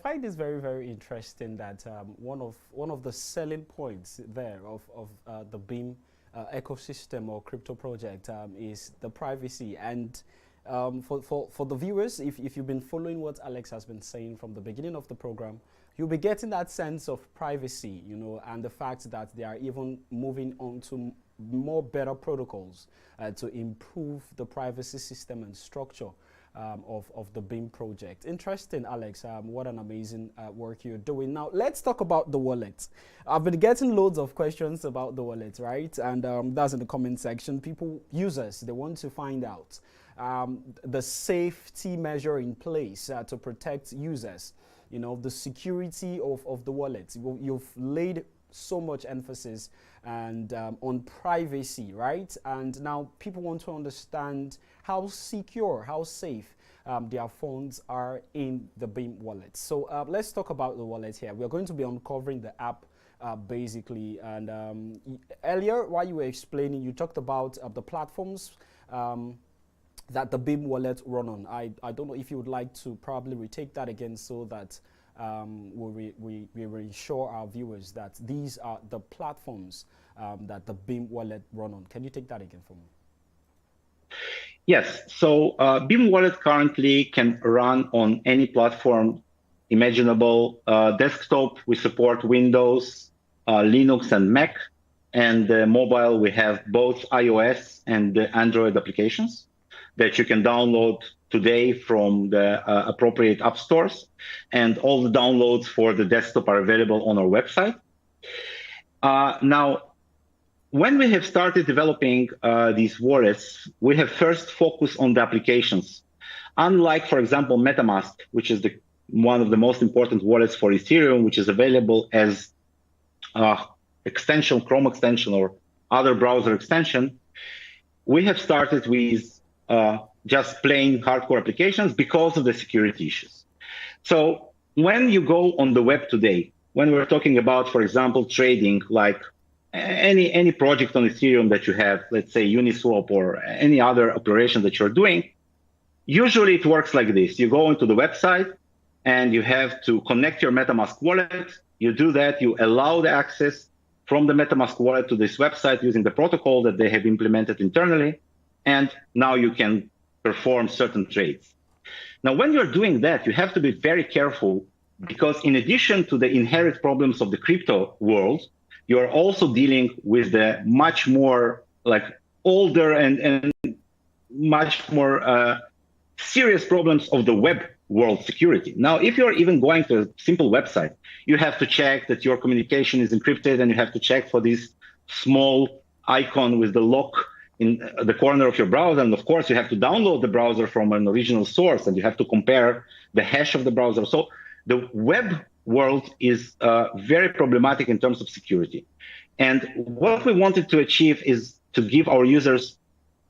B: find this very, very interesting that one of the selling points there of the Beam ecosystem or crypto project is the privacy. And for the viewers, if you've been following what Alex has been saying from the beginning of the program, you'll be getting that sense of privacy, and the fact that they are even moving on to more better protocols to improve the privacy system and structure of the Beam project. Interesting, Alex. What an amazing work you're doing. Now, let's talk about the wallet. I've been getting loads of questions about the wallet, right? And that's in the comment section. Users, they want to find out the safety measure in place to protect users. You know, the security of the wallet. You've laid so much emphasis and on privacy, right? And now people want to understand how secure, how safe their funds are in the Beam wallet. So let's talk about the wallet here. We're going to be uncovering the app basically. And earlier, while you were explaining, you talked about the platforms that the Beam wallet run on. I don't know if you would like to probably retake that again so that we reassure our viewers that these are the platforms that the Beam wallet run on. Can you take that again for me?
C: Yes. So Beam wallet currently can run on any platform imaginable. Desktop, we support Windows, Linux, and Mac. And mobile, we have both iOS and Android applications that you can download today from the appropriate app stores. And all the downloads for the desktop are available on our website. Now, when we have started developing these wallets, we have first focused on the applications. Unlike, for example, MetaMask, which is one of the most important wallets for Ethereum, which is available as extension, Chrome extension, or other browser extension, we have started with just plain hardcore applications because of the security issues. So when you go on the web today, when we're talking about, for example, trading, like any project on Ethereum that you have, let's say Uniswap or any other operation that you're doing, usually it works like this. You go into the website and you have to connect your MetaMask wallet. You do that, you allow the access from the MetaMask wallet to this website using the protocol that they have implemented internally. And now you can perform certain trades. Now, when you're doing that, you have to be very careful because in addition to the inherent problems of the crypto world, you're also dealing with the much more like older and much more serious problems of the web world security. Now, if you're even going to a simple website, you have to check that your communication is encrypted and you have to check for this small icon with the lock in the corner of your browser. And of course, you have to download the browser from an original source and you have to compare the hash of the browser. So the web world is very problematic in terms of security. And what we wanted to achieve is to give our users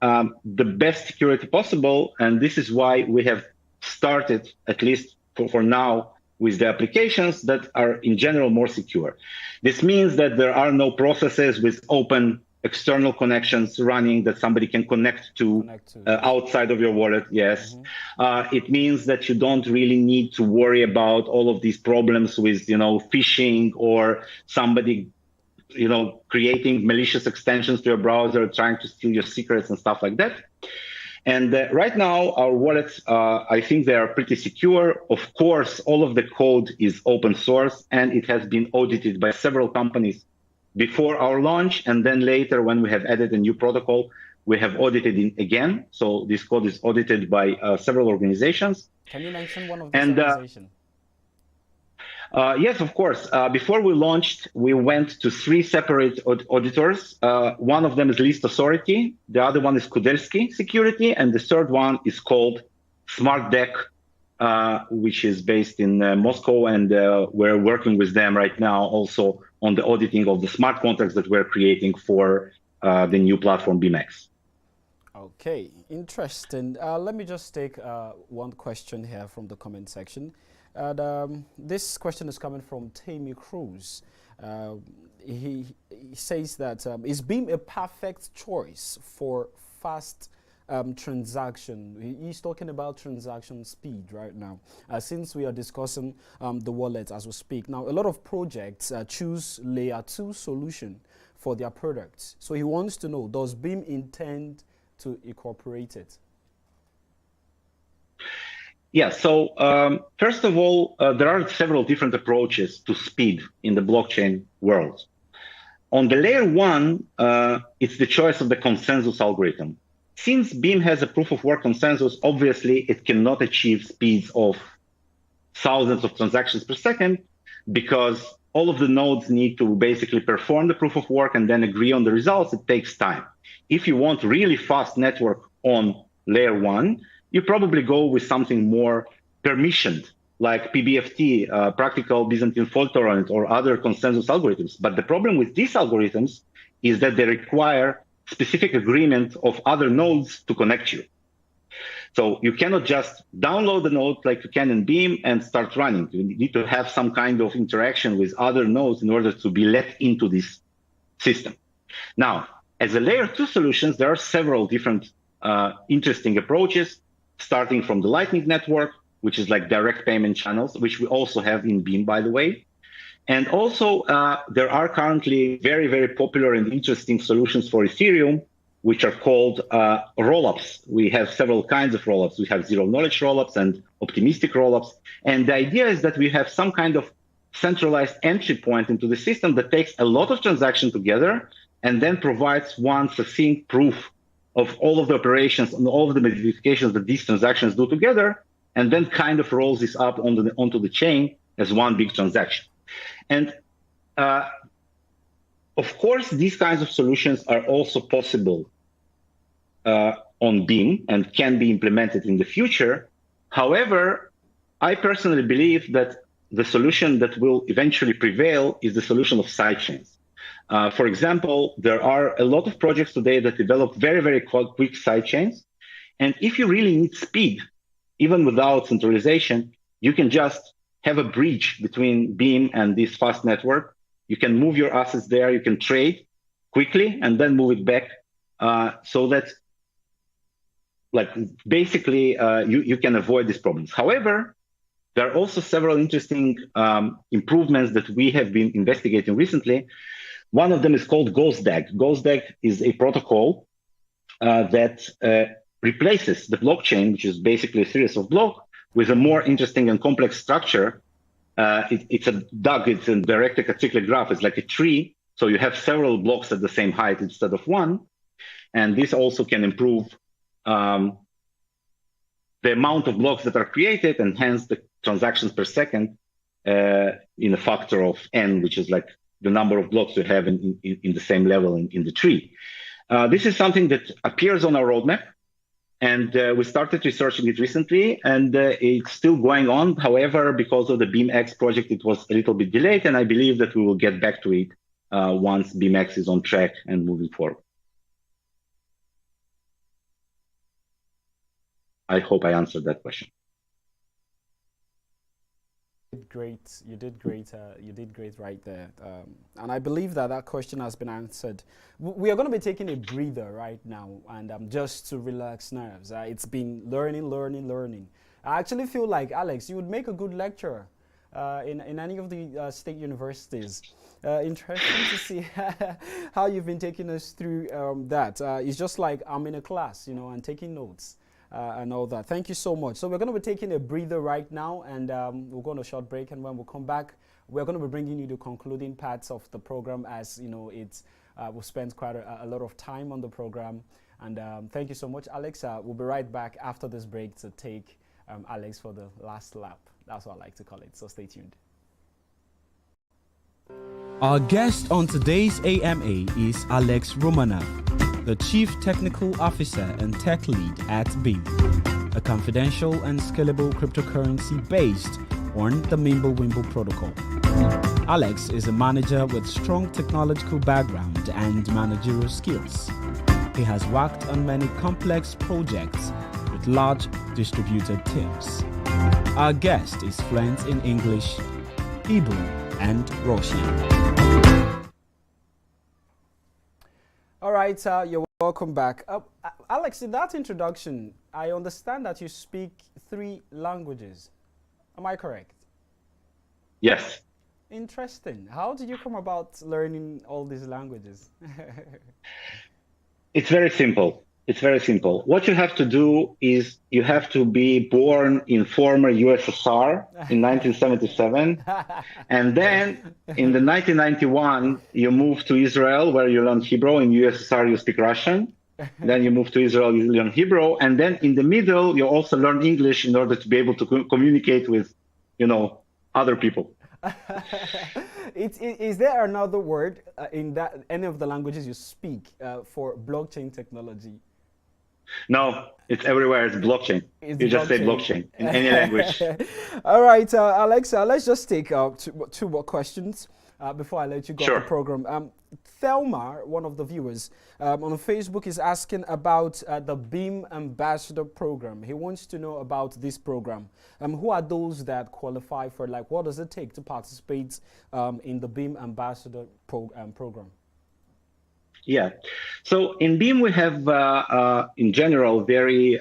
C: the best security possible. And this is why we have started, at least for now, with the applications that are in general more secure. This means that there are no processes with open external connections running that somebody can connect to outside of your wallet. Yes. Mm-hmm. It means that you don't really need to worry about all of these problems with, phishing or somebody, creating malicious extensions to your browser, trying to steal your secrets and stuff like that. And right now, our wallets, I think they are pretty secure. Of course, all of the code is open source and it has been audited by several companies before our launch, and then later when we have added a new protocol, we have audited it again. So this code is audited by several organizations.
B: Can you mention one of these organizations?
C: Yes, of course. Before we launched, we went to 3 separate auditors. One of them is List Authority, the other one is Kudelski Security, and the third one is called SmartDeck, which is based in Moscow, and we're working with them right now also on the auditing of the smart contracts that we're creating for the new platform BeamX.
B: Okay, interesting. Let me just take one question here from the comment section. This question is coming from Tammy Cruz. He says that, is Beam a perfect choice for fast transaction? He's talking about transaction speed right now, since we are discussing the wallet as we speak. Now, a lot of projects choose layer 2 solution for their products. So he wants to know, does Beam intend to incorporate it?
C: Yeah, so first of all, there are several different approaches to speed in the blockchain world. On the layer 1, it's the choice of the consensus algorithm. since Beam has a proof of work consensus, obviously it cannot achieve speeds of thousands of transactions per second because all of the nodes need to basically perform the proof of work and then agree on the results. It takes time. If you want really fast network on layer one, you probably go with something more permissioned, like PBFT, practical Byzantine fault tolerant, or other consensus algorithms. But the problem with these algorithms is that they require specific agreement of other nodes to connect you. So you cannot just download the node like you can in Beam and start running. You need to have some kind of interaction with other nodes in order to be let into this system. Now, as a layer 2 solutions, there are several different interesting approaches, starting from the Lightning Network, which is like direct payment channels, which we also have in Beam, by the way. And also, there are currently very, very popular and interesting solutions for Ethereum, which are called rollups. We have several kinds of rollups. We have zero-knowledge rollups and optimistic rollups. And the idea is that we have some kind of centralized entry point into the system that takes a lot of transactions together and then provides one succinct proof of all of the operations and all of the modifications that these transactions do together, and then kind of rolls this up onto the chain as one big transaction. And of course, these kinds of solutions are also possible on Beam and can be implemented in the future. However, I personally believe that the solution that will eventually prevail is the solution of sidechains. For example, there are a lot of projects today that develop very, very quick sidechains. And if you really need speed, even without centralization, you can just have a bridge between Beam and this fast network. You can move your assets there, you can trade quickly and then move it back so that like basically you can avoid these problems. However, there are also several interesting improvements that we have been investigating recently. One of them is called GhostDAG. GhostDAG is a protocol that replaces the blockchain, which is basically a series of blocks, with a more interesting and complex structure. It's a DAG, it's a directed acyclic graph. It's like a tree, so you have several blocks at the same height instead of one. And this also can improve the amount of blocks that are created and hence the transactions per second in a factor of n, which is like the number of blocks you have in the same level in the tree. This is something that appears on our roadmap, and we started researching it recently, and it's still going on. However, because of the BeamX project, it was a little bit delayed, and I believe that we will get back to it once BeamX is on track and moving forward. I hope I answered that question.
B: Great, you did great right there, and I believe that that question has been answered. We are going to be taking a breather right now, and just to relax nerves. It's been learning. I actually feel like, Alex, you would make a good lecturer in any of the state universities. Interesting to see how you've been taking us through that. It's just like I'm in a class, and taking notes. And all that. Thank you so much. So we're going to be taking a breather right now, and we'll go on a short break. And when we come back, we're going to be bringing you the concluding parts of the program, as we've spent quite a lot of time on the program. And thank you so much, Alex. We'll be right back after this break to take Alex for the last lap. That's what I like to call it. So stay tuned.
A: Our guest on today's AMA is Alex Romanov, the Chief Technical Officer and Tech Lead at Beam, a confidential and scalable cryptocurrency based on the Mimblewimble protocol. Alex is a manager with strong technological background and managerial skills. He has worked on many complex projects with large distributed teams. Our guest is fluent in English, Hebrew, and Russian.
B: All right, you're welcome back. Alex, in that introduction, I understand that you speak 3 languages. Am I correct?
C: Yes.
B: Interesting. How did you come about learning all these languages?
C: It's very simple. What you have to do is you have to be born in former USSR in 1977. And then in the 1991, you move to Israel, where you learn Hebrew. In USSR, you speak Russian. Then you move to Israel, you learn Hebrew, and then in the middle, you also learn English in order to be able to communicate with, other people.
B: Is there another word in that any of the languages you speak for blockchain technology?
C: No, it's everywhere. It's blockchain.
B: It's
C: You just say blockchain in any language.
B: All right, Alexa, let's just take two more questions before I let you go
C: Sure.
B: off the program. Thelma, one of the viewers on Facebook, is asking about the Beam Ambassador program. He wants to know about this program. Who are those that qualify for, like, what does it take to participate in the Beam Ambassador program?
C: Yeah. So in Beam, we have, in general, very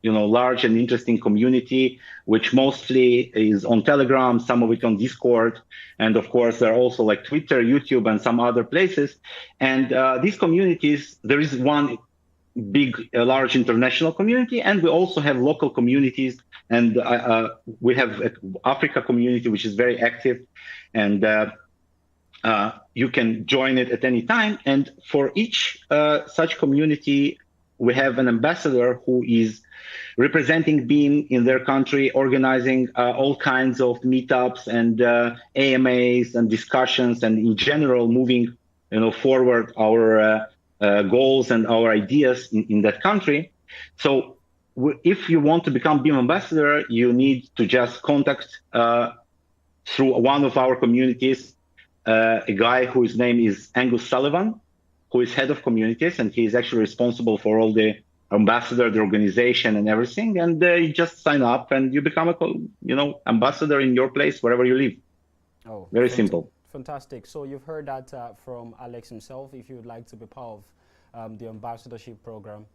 C: large and interesting community, which mostly is on Telegram, some of it on Discord, and of course there are also like Twitter, YouTube, and some other places. And these communities, there is one big, large international community, and we also have local communities. And we have an Africa community, which is very active, and you can join it at any time. And for each such community, we have an ambassador who is representing Beam in their country, organizing all kinds of meetups and AMAs and discussions, and in general moving forward our goals and our ideas in that country. So if you want to become Beam ambassador, you need to just contact through one of our communities a guy whose name is Angus Sullivan, who is head of communities, and he is actually responsible for all the ambassador, the organization, and everything. And you just sign up, and you become a ambassador in your place wherever you live.
B: Oh,
C: very simple.
B: Fantastic. So you've heard that from Alex himself. If you would like to be part of the ambassadorship program,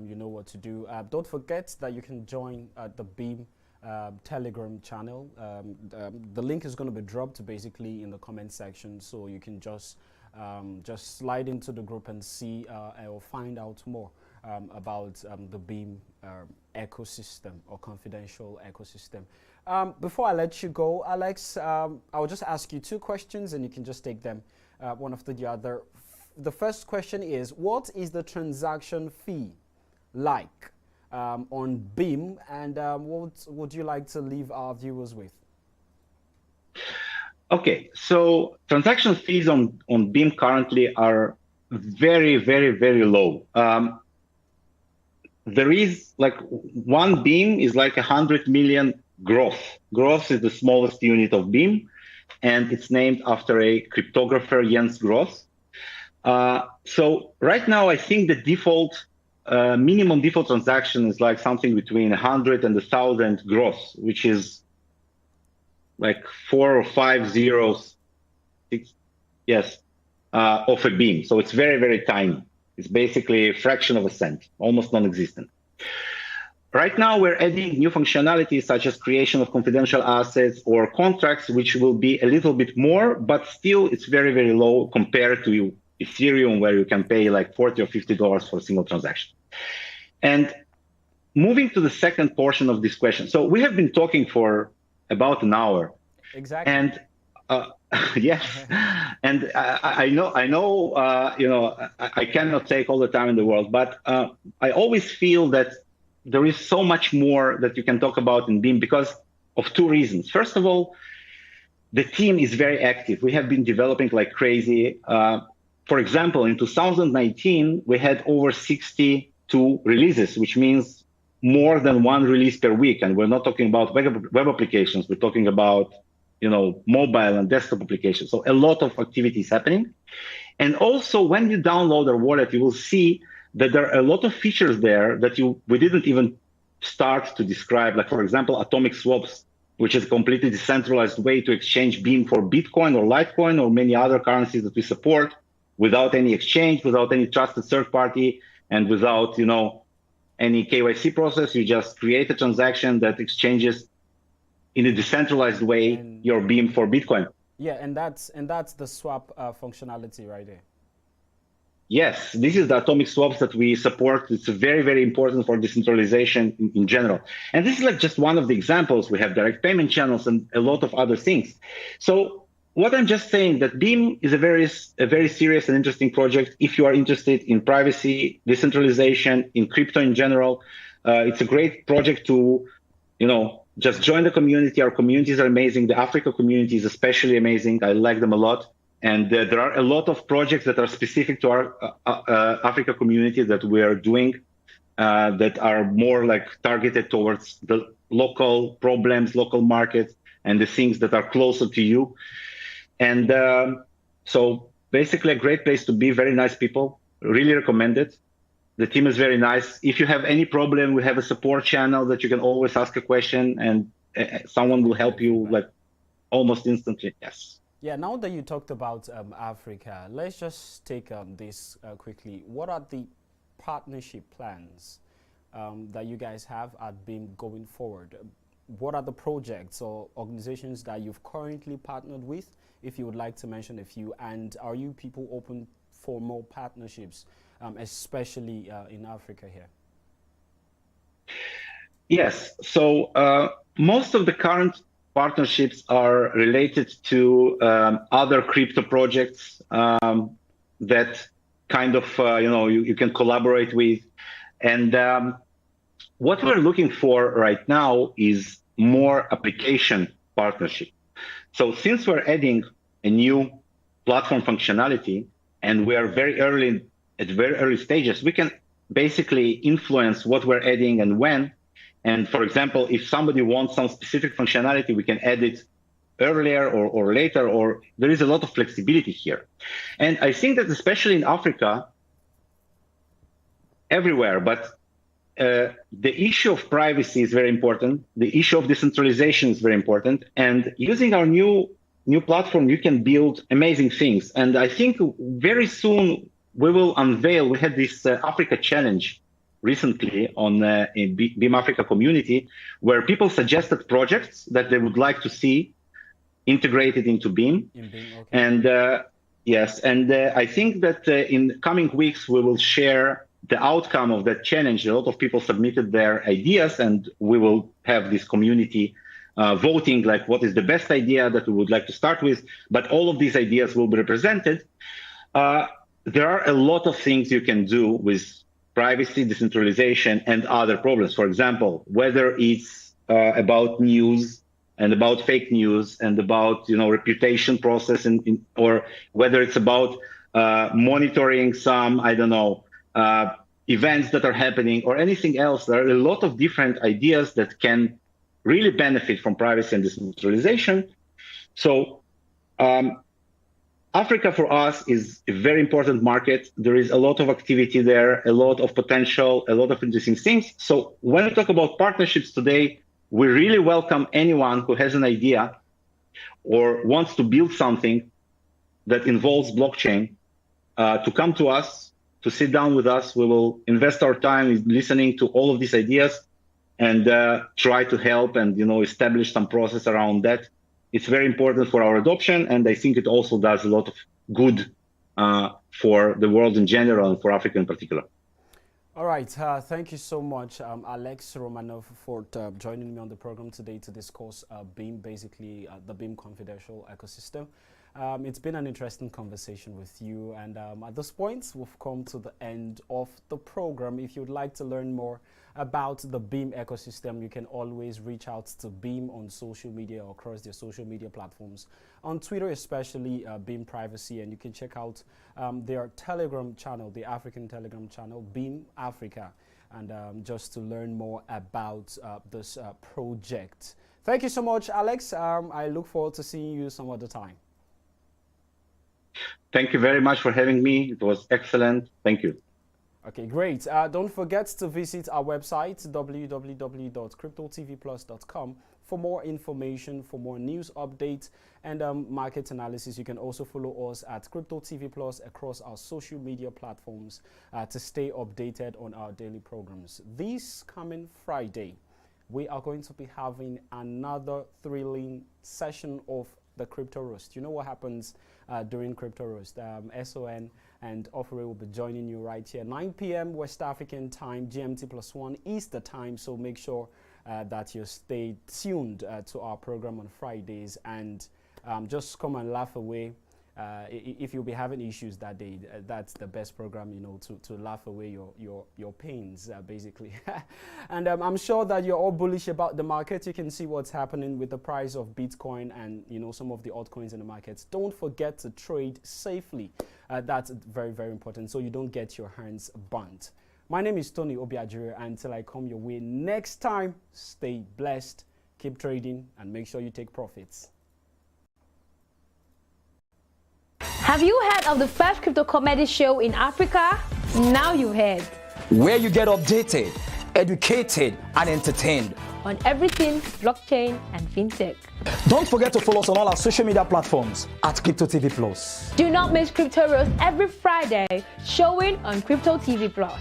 B: you know what to do. Don't forget that you can join the Beam Telegram channel. The link is going to be dropped basically in the comment section, so you can just slide into the group and see or find out more about the Beam ecosystem or confidential ecosystem. Before I let you go, Alex, I'll just ask you two questions and you can just take them one after the other. The first question is, what is the transaction fee like on Beam, and what would you like to leave our viewers with?
C: Okay, so transaction fees on Beam currently are very, very, very low. There is like one Beam is like 100 million gross. Gross is the smallest unit of Beam, and it's named after a cryptographer, Jens Gross. So right now, I think the default minimum default transaction is like something between 100 and 1,000 gross, which is like 4 or 5 zeros, yes, of a Beam. So it's very, very tiny. It's basically a fraction of a cent, almost non-existent. Right now, we're adding new functionalities such as creation of confidential assets or contracts, which will be a little bit more, but still it's very, very low compared to Ethereum, where you can pay like $40 or $50 for a single transaction. And moving to the second portion of this question. So we have been talking for about an hour.
B: Exactly.
C: And yes, and I know, I cannot take all the time in the world, but I always feel that there is so much more that you can talk about in Beam because of two reasons. First of all, the team is very active. We have been developing like crazy. For example, in 2019, we had over 62 releases, which means more than one release per week. And we're not talking about web applications. We're talking about mobile and desktop applications. So a lot of activity is happening. And also, when you download our wallet, you will see that there are a lot of features there that we didn't even start to describe. Like, for example, atomic swaps, which is a completely decentralized way to exchange Beam for Bitcoin or Litecoin or many other currencies that we support without any exchange, without any trusted third party, and without any KYC process. You just create a transaction that exchanges in a decentralized way your Beam for Bitcoin.
B: Yeah, and that's the swap functionality right there.
C: Yes, this is the atomic swaps that we support. It's very, very important for decentralization in general. And this is like just one of the examples. We have direct payment channels and a lot of other things. So what I'm just saying that Beam is a very serious and interesting project. If you are interested in privacy, decentralization, in crypto in general, it's a great project to, just join the community. Our communities are amazing. The Africa community is especially amazing. I like them a lot. And there are a lot of projects that are specific to our Africa community that we are doing that are more like targeted towards the local problems, local markets, and the things that are closer to you. And so basically a great place to be, very nice people, really recommend it. The team is very nice. If you have any problem, we have a support channel that you can always ask a question and someone will help you like almost instantly. Yes.
B: Yeah, now that you talked about Africa, let's just take this quickly. What are the partnership plans that you guys have at Beam going forward? What are the projects or organizations that you've currently partnered with, if you would like to mention a few? And are you people open for more partnerships, especially in Africa here?
C: Yes. So most of the current partnerships are related to other crypto projects that kind of, you can collaborate with. And what we're looking for right now is more application partnership. So since we're adding a new platform functionality and we are at very early stages, we can basically influence what we're adding and when. And for example, if somebody wants some specific functionality, we can add it earlier or later, or there is a lot of flexibility here. And I think that especially in Africa, everywhere, but the issue of privacy is very important. The issue of decentralization is very important. And using our new platform, you can build amazing things. And I think very soon we will unveil, we had this Africa challenge recently on in Beam Africa community, where people suggested projects that they would like to see integrated into Beam.
B: Okay.
C: And yes, and I think that in coming weeks, we will share the outcome of that challenge. A lot of people submitted their ideas, and we will have this community voting, like what is the best idea that we would like to start with. But all of these ideas will be represented. There are a lot of things you can do with privacy, decentralization, and other problems. For example, whether it's about news and about fake news and about reputation process, or whether it's about monitoring some, I don't know, events that are happening or anything else. There are a lot of different ideas that can really benefit from privacy and decentralization. So Africa for us is a very important market. There is a lot of activity there, a lot of potential, a lot of interesting things. So when we talk about partnerships today, we really welcome anyone who has an idea or wants to build something that involves blockchain to come to us, to sit down with us. We will invest our time in listening to all of these ideas and try to help and establish some process around that. It's very important for our adoption, and I think it also does a lot of good for the world in general and for Africa in particular.
B: All right, thank you so much, Alex Romanov, for joining me on the program today to discuss Beam, basically the Beam Confidential ecosystem. It's been an interesting conversation with you, and at this point, we've come to the end of the program. If you'd like to learn more about the Beam ecosystem, you can always reach out to Beam on social media or across their social media platforms. On Twitter, especially Beam Privacy, and you can check out their Telegram channel, the African Telegram channel, Beam Africa, and just to learn more about this project. Thank you so much, Alex. I look forward to seeing you some other time.
C: Thank you very much for having me. It was excellent. Thank you.
B: Okay, great. Don't forget to visit our website, www.cryptotvplus.com, for more information, for more news updates and market analysis. You can also follow us at Crypto TV Plus across our social media platforms to stay updated on our daily programs. This coming Friday, we are going to be having another thrilling session of the Crypto Roast. You know what happens during Crypto Roast? SON and Offere will be joining you right here, 9 p.m. West African time, GMT +1 Easter time. So make sure that you stay tuned to our program on Fridays, and Just come and laugh away. If you'll be having issues that day, that's the best program, you know, to laugh away your pains, basically. And I'm sure that you're all bullish about the market. You can see what's happening with the price of Bitcoin and, you know, some of the altcoins in the markets. Don't forget to trade safely. That's very, very important, so you don't get your hands burnt. My name is Tony Obiajiri. Until I come your way next time, stay blessed, keep trading, and make sure you take profits.
H: Have you heard of the first crypto comedy show in Africa? Now you've heard.
I: Where you get updated, educated, and entertained
H: On everything blockchain and fintech.
I: Don't forget to follow us on all our social media platforms at Crypto TV Plus.
H: Do not miss Crypto Roast every Friday, showing on Crypto TV Plus.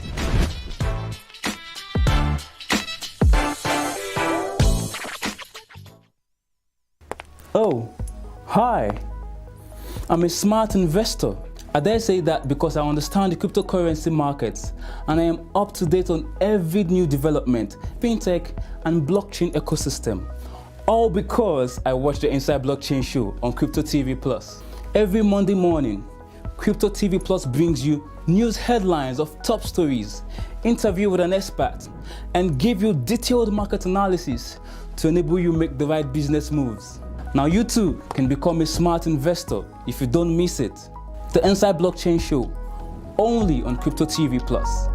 J: Oh, hi. I'm a smart investor. I dare say that because I understand the cryptocurrency markets and I am up to date on every new development, fintech and blockchain ecosystem. All because I watch the Inside Blockchain show on Crypto TV Plus. Every Monday morning, Crypto TV Plus brings you news headlines of top stories, interview with an expert, and give you detailed market analysis to enable you make the right business moves. Now you too can become a smart investor if you don't miss it. The Inside Blockchain Show, only on Crypto TV Plus.